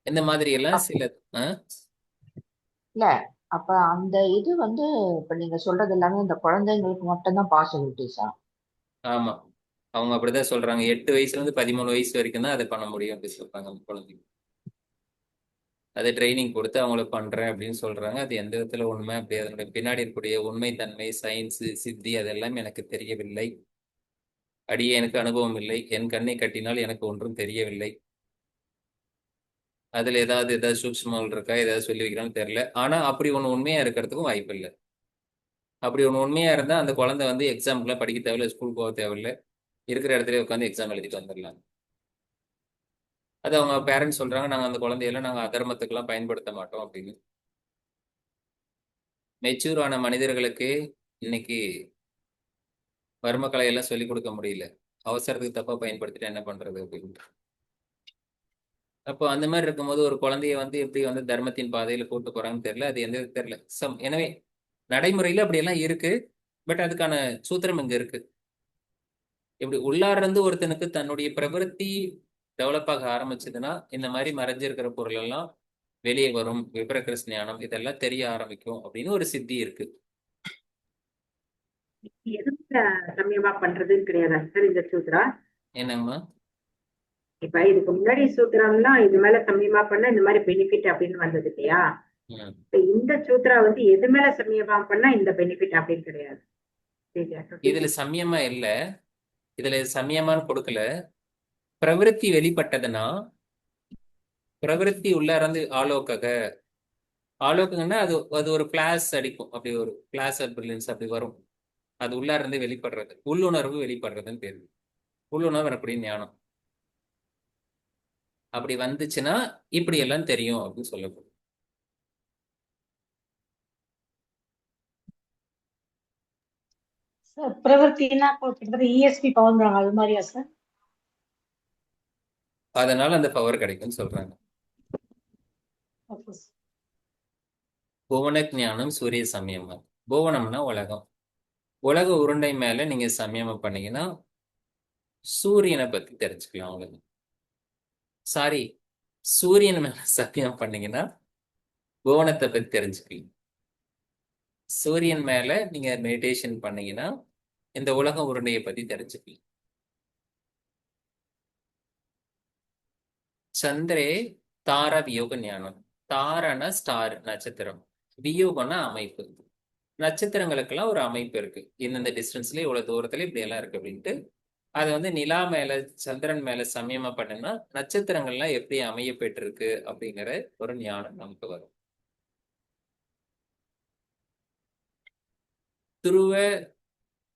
இந்த மாதிரி எல்லாம் சில இல்ல அப்ப அந்த இது வந்து இப்ப நீங்க சொல்றது எல்லாமே இந்த குழந்தைங்களுக்கு மட்டும்தான் பாசிபிலிட்டிஸா? ஆமா, அவங்க அப்படிதான் சொல்றாங்க. 8 வயசுல இருந்து 13 வயசு வரைக்கும் தான் அதை பண்ண முடியும் அப்படி சொல்றாங்க அந்த குழந்தைங்க. அதை ட்ரைனிங் கொடுத்து அவங்கள பண்றேன் அப்படின்னு சொல்றாங்க. அது எந்த விதத்துல உண்மை, அப்படி அதனுடைய பின்னாடி இருக்கக்கூடிய உண்மைத்தன்மை, சயின்ஸ், சித்தி அதெல்லாம் எனக்கு தெரியவில்லை. அடியே எனக்கு அனுபவம் இல்லை. என் கண்ணை கட்டினால் எனக்கு ஒன்றும் தெரியவில்லை. அதுல ஏதாவது சூக்ஷ்மங்கள் இருக்கா, ஏதாவது சொல்லி வைக்கிறான்னு தெரியல. ஆனா அப்படி ஒண்ணு உண்மையா இருக்கிறதுக்கும் வாய்ப்பு இல்லை. அப்படி ஒன்று உண்மையா இருந்தா அந்த குழந்தை வந்து எக்ஸாமுக்குலாம் படிக்க தேவையில்ல, ஸ்கூல் போக தேவையில்ல, இருக்கிற இடத்துல உட்காந்து எக்ஸாம் எழுதிட்டு வந்துடலாம். அது அவங்க பேரண்ட்ஸ் சொல்றாங்க, நாங்கள் அந்த குழந்தையெல்லாம் நாங்கள் அதர்மத்துக்கெல்லாம் பயன்படுத்த மாட்டோம் அப்படின்னு. மெச்சூர் ஆன மனிதர்களுக்கு இன்னைக்கு வர்மக்கலை எல்லாம் சொல்லிக் கொடுக்க முடியல. அவசரத்துக்கு தப்பா பயன்படுத்திட்டு என்ன பண்றது அப்படின்னு. அப்போ அந்த மாதிரி இருக்கும்போது ஒரு குழந்தைய வந்து எப்படி வந்து தர்மத்தின் பாதையில கூட்டு போறாங்கன்னு தெரியல. அது எந்த தெரியல. எனவே நடைமுறையில அப்படியெல்லாம் இருக்கு. பட் அதுக்கான சூத்திரம் இங்க இருக்கு. இப்படி உள்ளார இருந்து ஒருத்தனுக்கு தன்னுடைய பிரவருத்தி டெவலப் ஆக ஆரம்பிச்சதுன்னா இந்த மாதிரி மறைஞ்சிருக்கிற பொருள் எல்லாம் வெளியே வரும். விபரகிருஷ்ண ஞானம் இதெல்லாம் தெரிய ஆரம்பிக்கும் அப்படின்னு ஒரு சித்தி இருக்கு. எதுல சமயமா பண்றதுன்னு கிடையாதா சார் இந்த சூத்ரா? என்னங்கம்மா? இப்ப இதுக்கு முன்னாடி சூத்திரம்லாம் இது மேல சமயமா பண்ண இந்த மாதிரி பெனிஃபிட் அப்படின்னு வந்தது இல்லையா? ம். இப்ப இந்த சூத்ரா வந்து எது மேல சமயமா பண்ணா இந்த பெனிஃபிட் அப்படின்னு கிடையாது. இதுல சமயமா இல்ல, இதுல சமயமான்னு கொடுக்கல. பிரவருத்தி வெளிப்பட்டதுன்னா பிரவருத்தி உள்ள இருந்து ஆலோக்கங்கன்னா அது அது ஒரு பிளாஸ் அடிக்கும். அப்படி ஒரு பிளாஸ் பிரில்லியன்ஸ் அப்படி வரும். அது உள்ளா இருந்து வெளிப்படுறது, உள்ளுணர்வு வெளிப்படுறதுன்னு பேரு. உள்ளுணர்வு எனக்குடைய ஞானம் அப்படி வந்துச்சுன்னா இப்படி எல்லாம் தெரியும் அப்படின்னு சொல்லப்படும். சார் பிரவர்த்தினா இப்போ கிட்டத்தட்ட இஎஸ்பி பவர்ன்றாங்க, அது மாதிரியா சார்? அதனால அந்த பவர் கிடைக்கும்னு சொல்றாங்க. Okay sir. புவன ஞானம் சூரிய சமயமா. புவனம்னா உலகம். உலக உருண்டை மேல நீங்க சமயமா பண்ணீங்கன்னா சூரியனை பத்தி தெரிஞ்சுக்கலாம். உங்களுக்கு சாரி, சூரியன் மேல சத்தியம் பண்ணீங்கன்னா புவனத்தை பத்தி தெரிஞ்சுக்கலாம். சூரியன் மேல நீங்க மெடிடேஷன் பண்ணீங்கன்னா இந்த உலக உருண்டையை பத்தி தெரிஞ்சுக்கலாம். சந்திரே தார வியோக ஞானம். தாரனா ஸ்டார், நட்சத்திரம். வியோகம்னா அமைப்பு. நட்சத்திரங்களுக்கெல்லாம் ஒரு அமைப்பு இருக்கு. இந்தந்த டிஸ்டன்ஸ்ல இவ்வளவு தூரத்துல இப்படி எல்லாம் இருக்கு அப்படின்ட்டு அது வந்து நிலா மேல சந்திரன் மேல சமயமா பண்ணுன்னா நட்சத்திரங்கள்லாம் எப்படி அமைய பெற்றிருக்கு அப்படிங்கிற ஒரு ஞானம் நமக்கு வரும்.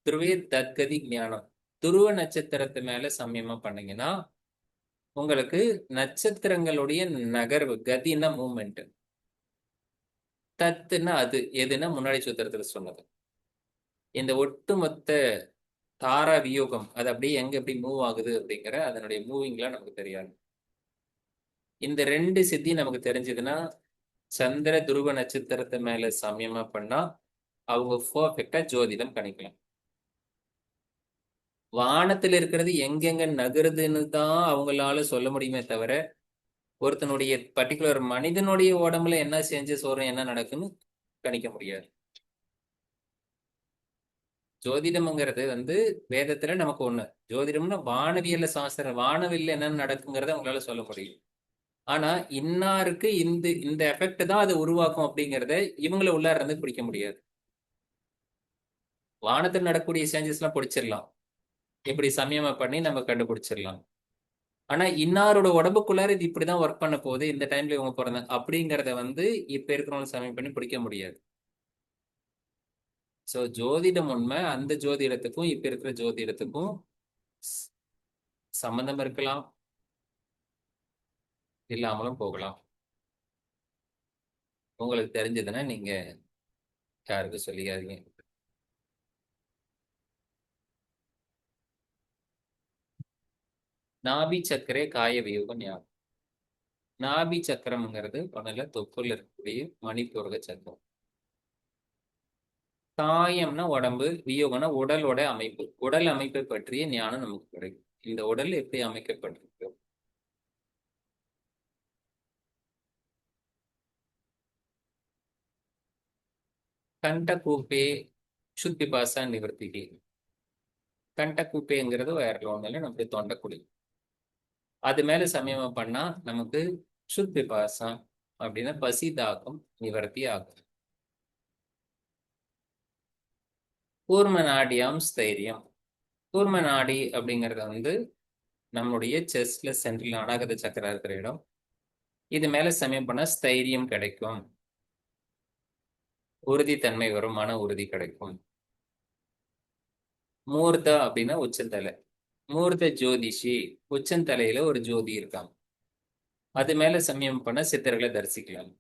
துருவே தத்கதி ஞானம். துருவ நட்சத்திரத்து மேல சமயமா பண்ணீங்கன்னா உங்களுக்கு நட்சத்திரங்களுடைய நகர்வு, கதின்னா மூமெண்ட், தத்துன்னா அது எதுன்னா முன்னாடி சூத்திரத்துல சொன்னது. இந்த ஒட்டுமொத்த தாரா வியோகம் அது அப்படியே எங்க எப்படி மூவ் ஆகுது அப்படிங்கிற அதனுடைய மூவிங்லாம் நமக்கு தெரியாது. இந்த ரெண்டு சித்தி நமக்கு தெரிஞ்சதுன்னா சந்திர துருவ நட்சத்திரத்தை மேல சமயமா பண்ணா அவங்க பர்ஃபெக்டா ஜோதிடம் கணிக்கலாம். வானத்துல இருக்கிறது எங்கெங்க நகருதுன்னு தான் அவங்களால சொல்ல முடியுமே தவிர ஒருத்தனுடைய பர்டிகுலர் மனிதனுடைய உடம்புல என்ன சேஞ்சஸ் வரும், என்ன நடக்குன்னு கணிக்க முடியாது. ஜோதிடம்ங்கிறது வந்து வேதத்துல நமக்கு ஒண்ணு. ஜோதிடம்னா வானவியல்ல சாஸ்திரம், வானவியல்ல என்ன நடக்குங்கிறத அவங்களால சொல்ல முடியும். ஆனா இன்னாருக்கு இந்த இந்த எஃபெக்ட் தான் அது உருவாக்கும் அப்படிங்கிறத இவங்கள உள்ளார இருந்து பிடிக்க முடியாது. வானத்தில் நடக்கக்கூடிய சேஞ்சஸ் எல்லாம் பிடிச்சிடலாம், இப்படி சமயமா பண்ணி நம்ம கண்டுபிடிச்சிடலாம். ஆனா இன்னாரோட உடம்புக்குள்ளார இது இப்படிதான் ஒர்க் பண்ண போகுது, இந்த டைம்ல இவங்க பிறந்தாங்க அப்படிங்கிறத வந்து இப்ப இருக்கிறவங்க சமயம் பண்ணி பிடிக்க முடியாது. சோ ஜோதிடம் உண்மை. அந்த ஜோதிடத்துக்கும் இப்ப இருக்கிற ஜோதிடத்துக்கும் சம்பந்தம் இருக்கலாம், இல்லாமலும் போகலாம். உங்களுக்கு தெரிஞ்சதுன்னா நீங்க யாருக்கு சொல்லிக்காதீங்க. நாபி சக்கரே காய வியோக ஞானம். நாபி சக்கரம்ங்கிறது உடல தொப்புல இருக்கக்கூடிய மணிப்பூரக சக்கரம். காயம்னா உடம்பு, வியோகம்னா உடலோட அமைப்பு. உடல் அமைப்பை பற்றிய ஞானம் நமக்கு கிடைக்கும். இந்த உடல் எப்படி அமைக்கப்பட்டிருக்கு, கண்ட கூப்பே சுத்தி பாசா நிவர்த்திக்கு. கண்ட கூப்பேங்கிறது வேற ஒன்றும் இல்லை, நம்முடைய தொண்டைக்குழி. அது மேல சமயமா பண்ணா நமக்கு சுத்தி பாசம் அப்படின்னா பசி தாகம் நிவர்த்தி ஆகும். கூர்ம நாடியாம் ஸ்தைரியம். கூர்ம நாடி அப்படிங்கறது வந்து நம்மளுடைய செஸ்ட்ல சென்ட்ரல் அநாகத சக்கரா இருக்கிற இடம். இது மேல சமயம் பண்ணா ஸ்தைரியம் கிடைக்கும். உறுதித்தன்மை வரும், மன உறுதி கிடைக்கும். மூர்த்தா அப்படின்னா உச்சந்தலை. மூர்த்த ஜோதிஷி, உச்சந்தலையில ஒரு ஜோதி இருக்காங்க, அது மேல சமயம் பண்ண சித்தர்களை தரிசிக்கலாம்.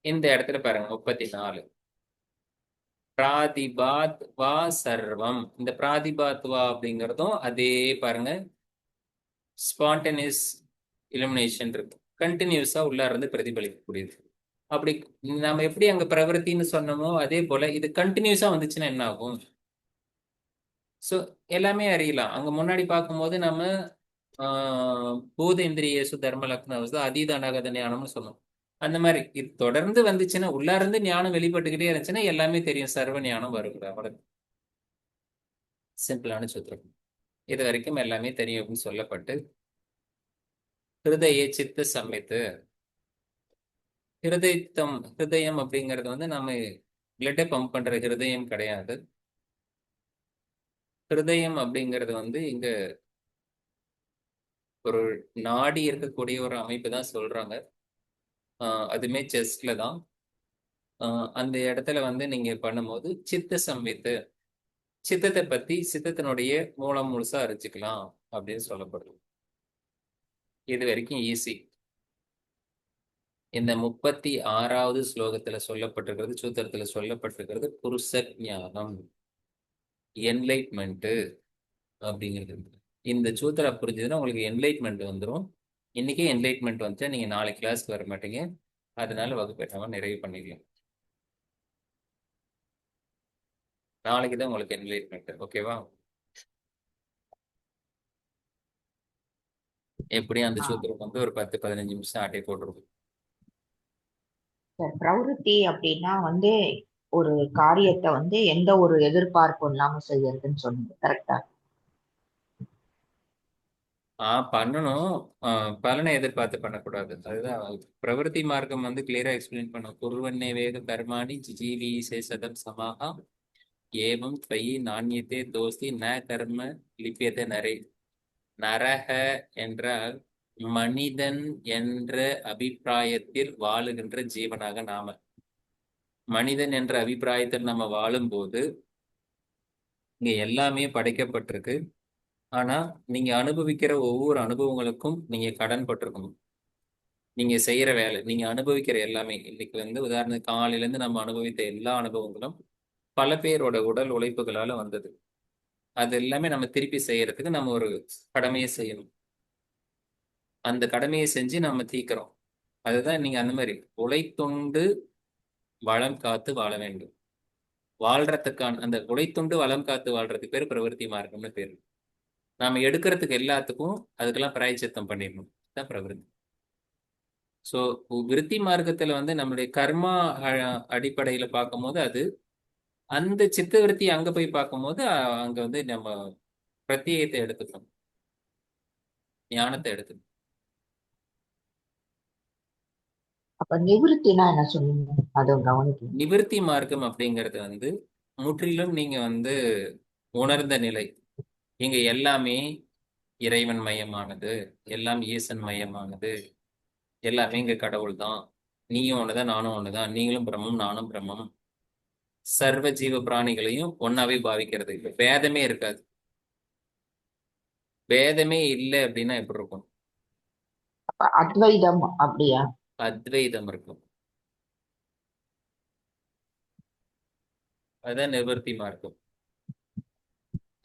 இந்த இடத்துல பாருங்க 34 பிராதிபாத் வா சர்வம். இந்த பிராதிபாத் வா அப்படிங்கிறதும் அதே பாருங்க ஸ்பான்டேனியஸ் இலுமினேஷன் இருக்கு, கண்டினியூஸா உள்ள இருந்து பிரதிபலிக்கக்கூடியது. அப்படி நம்ம எப்படி அங்க பிரவருத்தின்னு சொன்னோமோ அதே போல இது கண்டினியூஸா வந்துச்சுன்னா என்ன ஆகும்? ஸோ எல்லாமே அறியலாம். அங்க முன்னாடி பார்க்கும்போது நம்ம பூதேந்திரியேசு தர்ம லக்னவசு அதீத அநாகத ஞானம்னு சொன்னோம். அந்த மாதிரி இது தொடர்ந்து வந்துச்சுன்னா, உள்ளா இருந்து ஞானம் வெளிப்பட்டுக்கிட்டே இருந்துச்சுன்னா எல்லாமே தெரியும், சர்வ ஞானம் வருகிறது. அவ்வளவு சிம்பிளான சூத்திரம். இது வரைக்கும் எல்லாமே தெரியும் அப்படின்னு சொல்லப்பட்டு, ஹிருதய சித்த சம்மித்து. ஹிருதயம் அப்படிங்கிறது வந்து நம்ம பிளட்டை பம்ப் பண்ற ஹிருதயம் கிடையாது. ஹிருதயம் அப்படிங்கிறது வந்து இங்க ஒரு நாடி இருக்கக்கூடிய ஒரு அமைப்பு தான் சொல்றாங்க. அதுமே செஸ்ட்ல தான். அந்த இடத்துல வந்து நீங்க பண்ணும்போது சித்த சம்வித்து, சித்தத்தை பத்தி சித்தத்தினுடைய மூலம் முழுசா அறிஞ்சுக்கலாம் அப்படின்னு சொல்லப்படுது. இது வரைக்கும் ஈஸி. இந்த 36வது ஸ்லோகத்துல சொல்லப்பட்டிருக்கிறது, சூத்திரத்துல சொல்லப்பட்டிருக்கிறது புருஷ ஞானம், என்லைட்மெண்ட் அப்படிங்கிறது. இந்த சூத்திரம் புரிஞ்சதுன்னா உங்களுக்கு என்லைட்மெண்ட் வந்துடும். இன்னைக்கே என்லைட்மெண்ட் வந்துச்சா நீங்க நாளைக்கு கிளாஸ்க்கு வர மாட்டீங்க, அதனால வகுப்பேற்றாம நிறைவு பண்ணிடலாம். நாளைக்கு தான் உங்களுக்கு என்லைட்மெண்ட். ஓகேவா? எப்படியும் அந்த சூத்திரம் வந்து ஒரு 10-15 நிமிஷம் ஆட்டை போட்டுருக்கும். பிரவருத்தி அப்படின்னா வந்து ஒரு காரியத்தை வந்து எந்த ஒரு எதிர்பார்ப்பும் இல்லாம செய்யறதுன்னு சொன்னீங்க, கரெக்டா? பண்ணணும். பலனை எதிர்பார்த்து பண்ணக்கூடாது. அதுதான் பிரவருத்தி மார்க்கம் வந்து கிளியரா எக்ஸ்பிளைன் பண்ணும். குர்வன்னே வேக கர்மாணி ஜிஜீவி சேஷதம் சமாகா ஏவம் துவயி நாண்யத்தே தோஸ்தி ந கர்ம லிப்பியத்தை நரே. நரக என்றால் மனிதன் என்ற அபிப்பிராயத்தில் வாழுகின்ற ஜீவனாக நாம. மனிதன் என்ற அபிப்பிராயத்தில் நம்ம வாழும்போது இங்க எல்லாமே படைக்கப்பட்டிருக்கு. ஆனா நீங்க அனுபவிக்கிற ஒவ்வொரு அனுபவங்களுக்கும் நீங்க கடன் பட்டிருக்கணும். நீங்க செய்யற வேலை, நீங்க அனுபவிக்கிற எல்லாமே, இன்னைக்கு வந்து உதாரணத்துக்கு காலையில இருந்து நம்ம அனுபவித்த எல்லா அனுபவங்களும் பல பேரோட உடல் உழைப்புகளால வந்தது. அது எல்லாமே நம்ம திருப்பி செய்யறதுக்கு நம்ம ஒரு கடமையை செய்யணும். அந்த கடமையை செஞ்சு நம்ம தீக்கிறோம். அதுதான் நீங்க அந்த மாதிரி உழைத்துண்டு வளம் காத்து வாழ வேண்டும். வாழ்றதுக்கான அந்த உழைத்துண்டு வளம் காத்து வாழ்றதுக்கு பேர் பிரவருத்தி மார்க்கம்னு பேர். நாம எடுக்கிறதுக்கு எல்லாத்துக்கும் அதுக்கெல்லாம் பிராயச்சித்தம் பண்ணிடணும், தான் பிரவருத்தி. ஸோ விருத்தி மார்க்கத்துல வந்து நம்மளுடைய கர்மா அடிப்படையில பார்க்கும்போது அது அந்த சித்த விருத்தி அங்க போய் பார்க்கும்போது அங்க வந்து நம்ம பிரத்யேகத்தை எடுத்துக்கணும், ஞானத்தை எடுத்துக்கணும். அப்ப நிவிருத்தினா என்ன சொன்னீங்க? அதை கவனிக்கணும். நிவிருத்தி மார்க்கம் அப்படிங்கிறது வந்து முற்றிலும் நீங்க வந்து உணர்ந்த நிலை. இங்க எல்லாமே இறைவன் மயமானது, எல்லாம் ஈசன் மயமானது, எல்லாமே இங்க கடவுள் தான். நீயும் ஒண்ணுதான், நானும் ஒண்ணுதான், நீங்களும் பிரம்மம் நானும் பிரம்மம். சர்வ ஜீவ பிராணிகளையும் ஒன்னாவே பாவிக்கிறது. இப்ப பேதமே இருக்காது. பேதமே இல்லை அப்படின்னா எப்படி இருக்கும்? அப்ப அத்வைதம் அப்படியா? அத்வைதம் இருக்கும். அதுதான் நிவர்த்தி மார்க்கம்.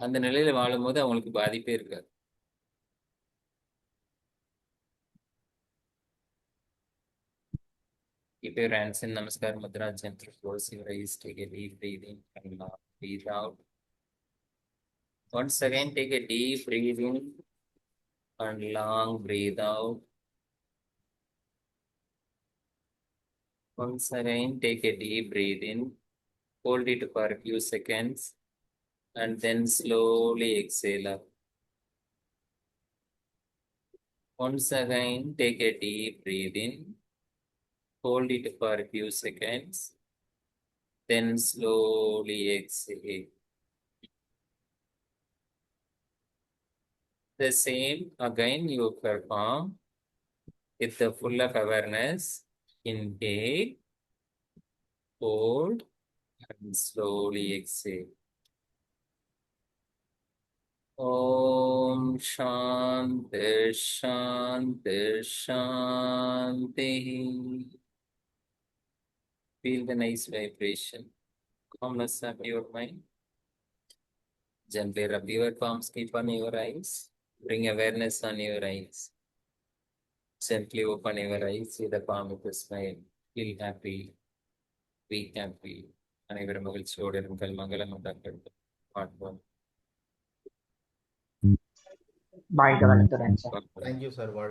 அந்த நிலையில வாழும்போது அவங்களுக்கு பாதிப்பே இருக்காது. Keep your hands in Namaskar Mudra, gently close your eyes, take a deep breathing and long breathe out. Once again, take a deep breath in and long breathe out. Once again, take a deep breath in, hold it for a few seconds, and then slowly exhale up. Once again, take a deep breath in, hold it for a few seconds, then slowly exhale. The same again you perform with the full of awareness Inhale, hold, and slowly exhale. Om Shanti Shanti Shanti. Feel the nice vibration. Calmness of your mind. Gently rub your palms, keep on your eyes. Bring awareness on your eyes. Gently open your eyes, see the palm with a smile. Feel happy, be happy. அனைவரும் மகிழ்ச்சியோடு இருங்கள், மங்களம் உண்டாக்கட்டும். வாழ்வோம். வாழ்க வளத்துடன் sir. Thank you, sir.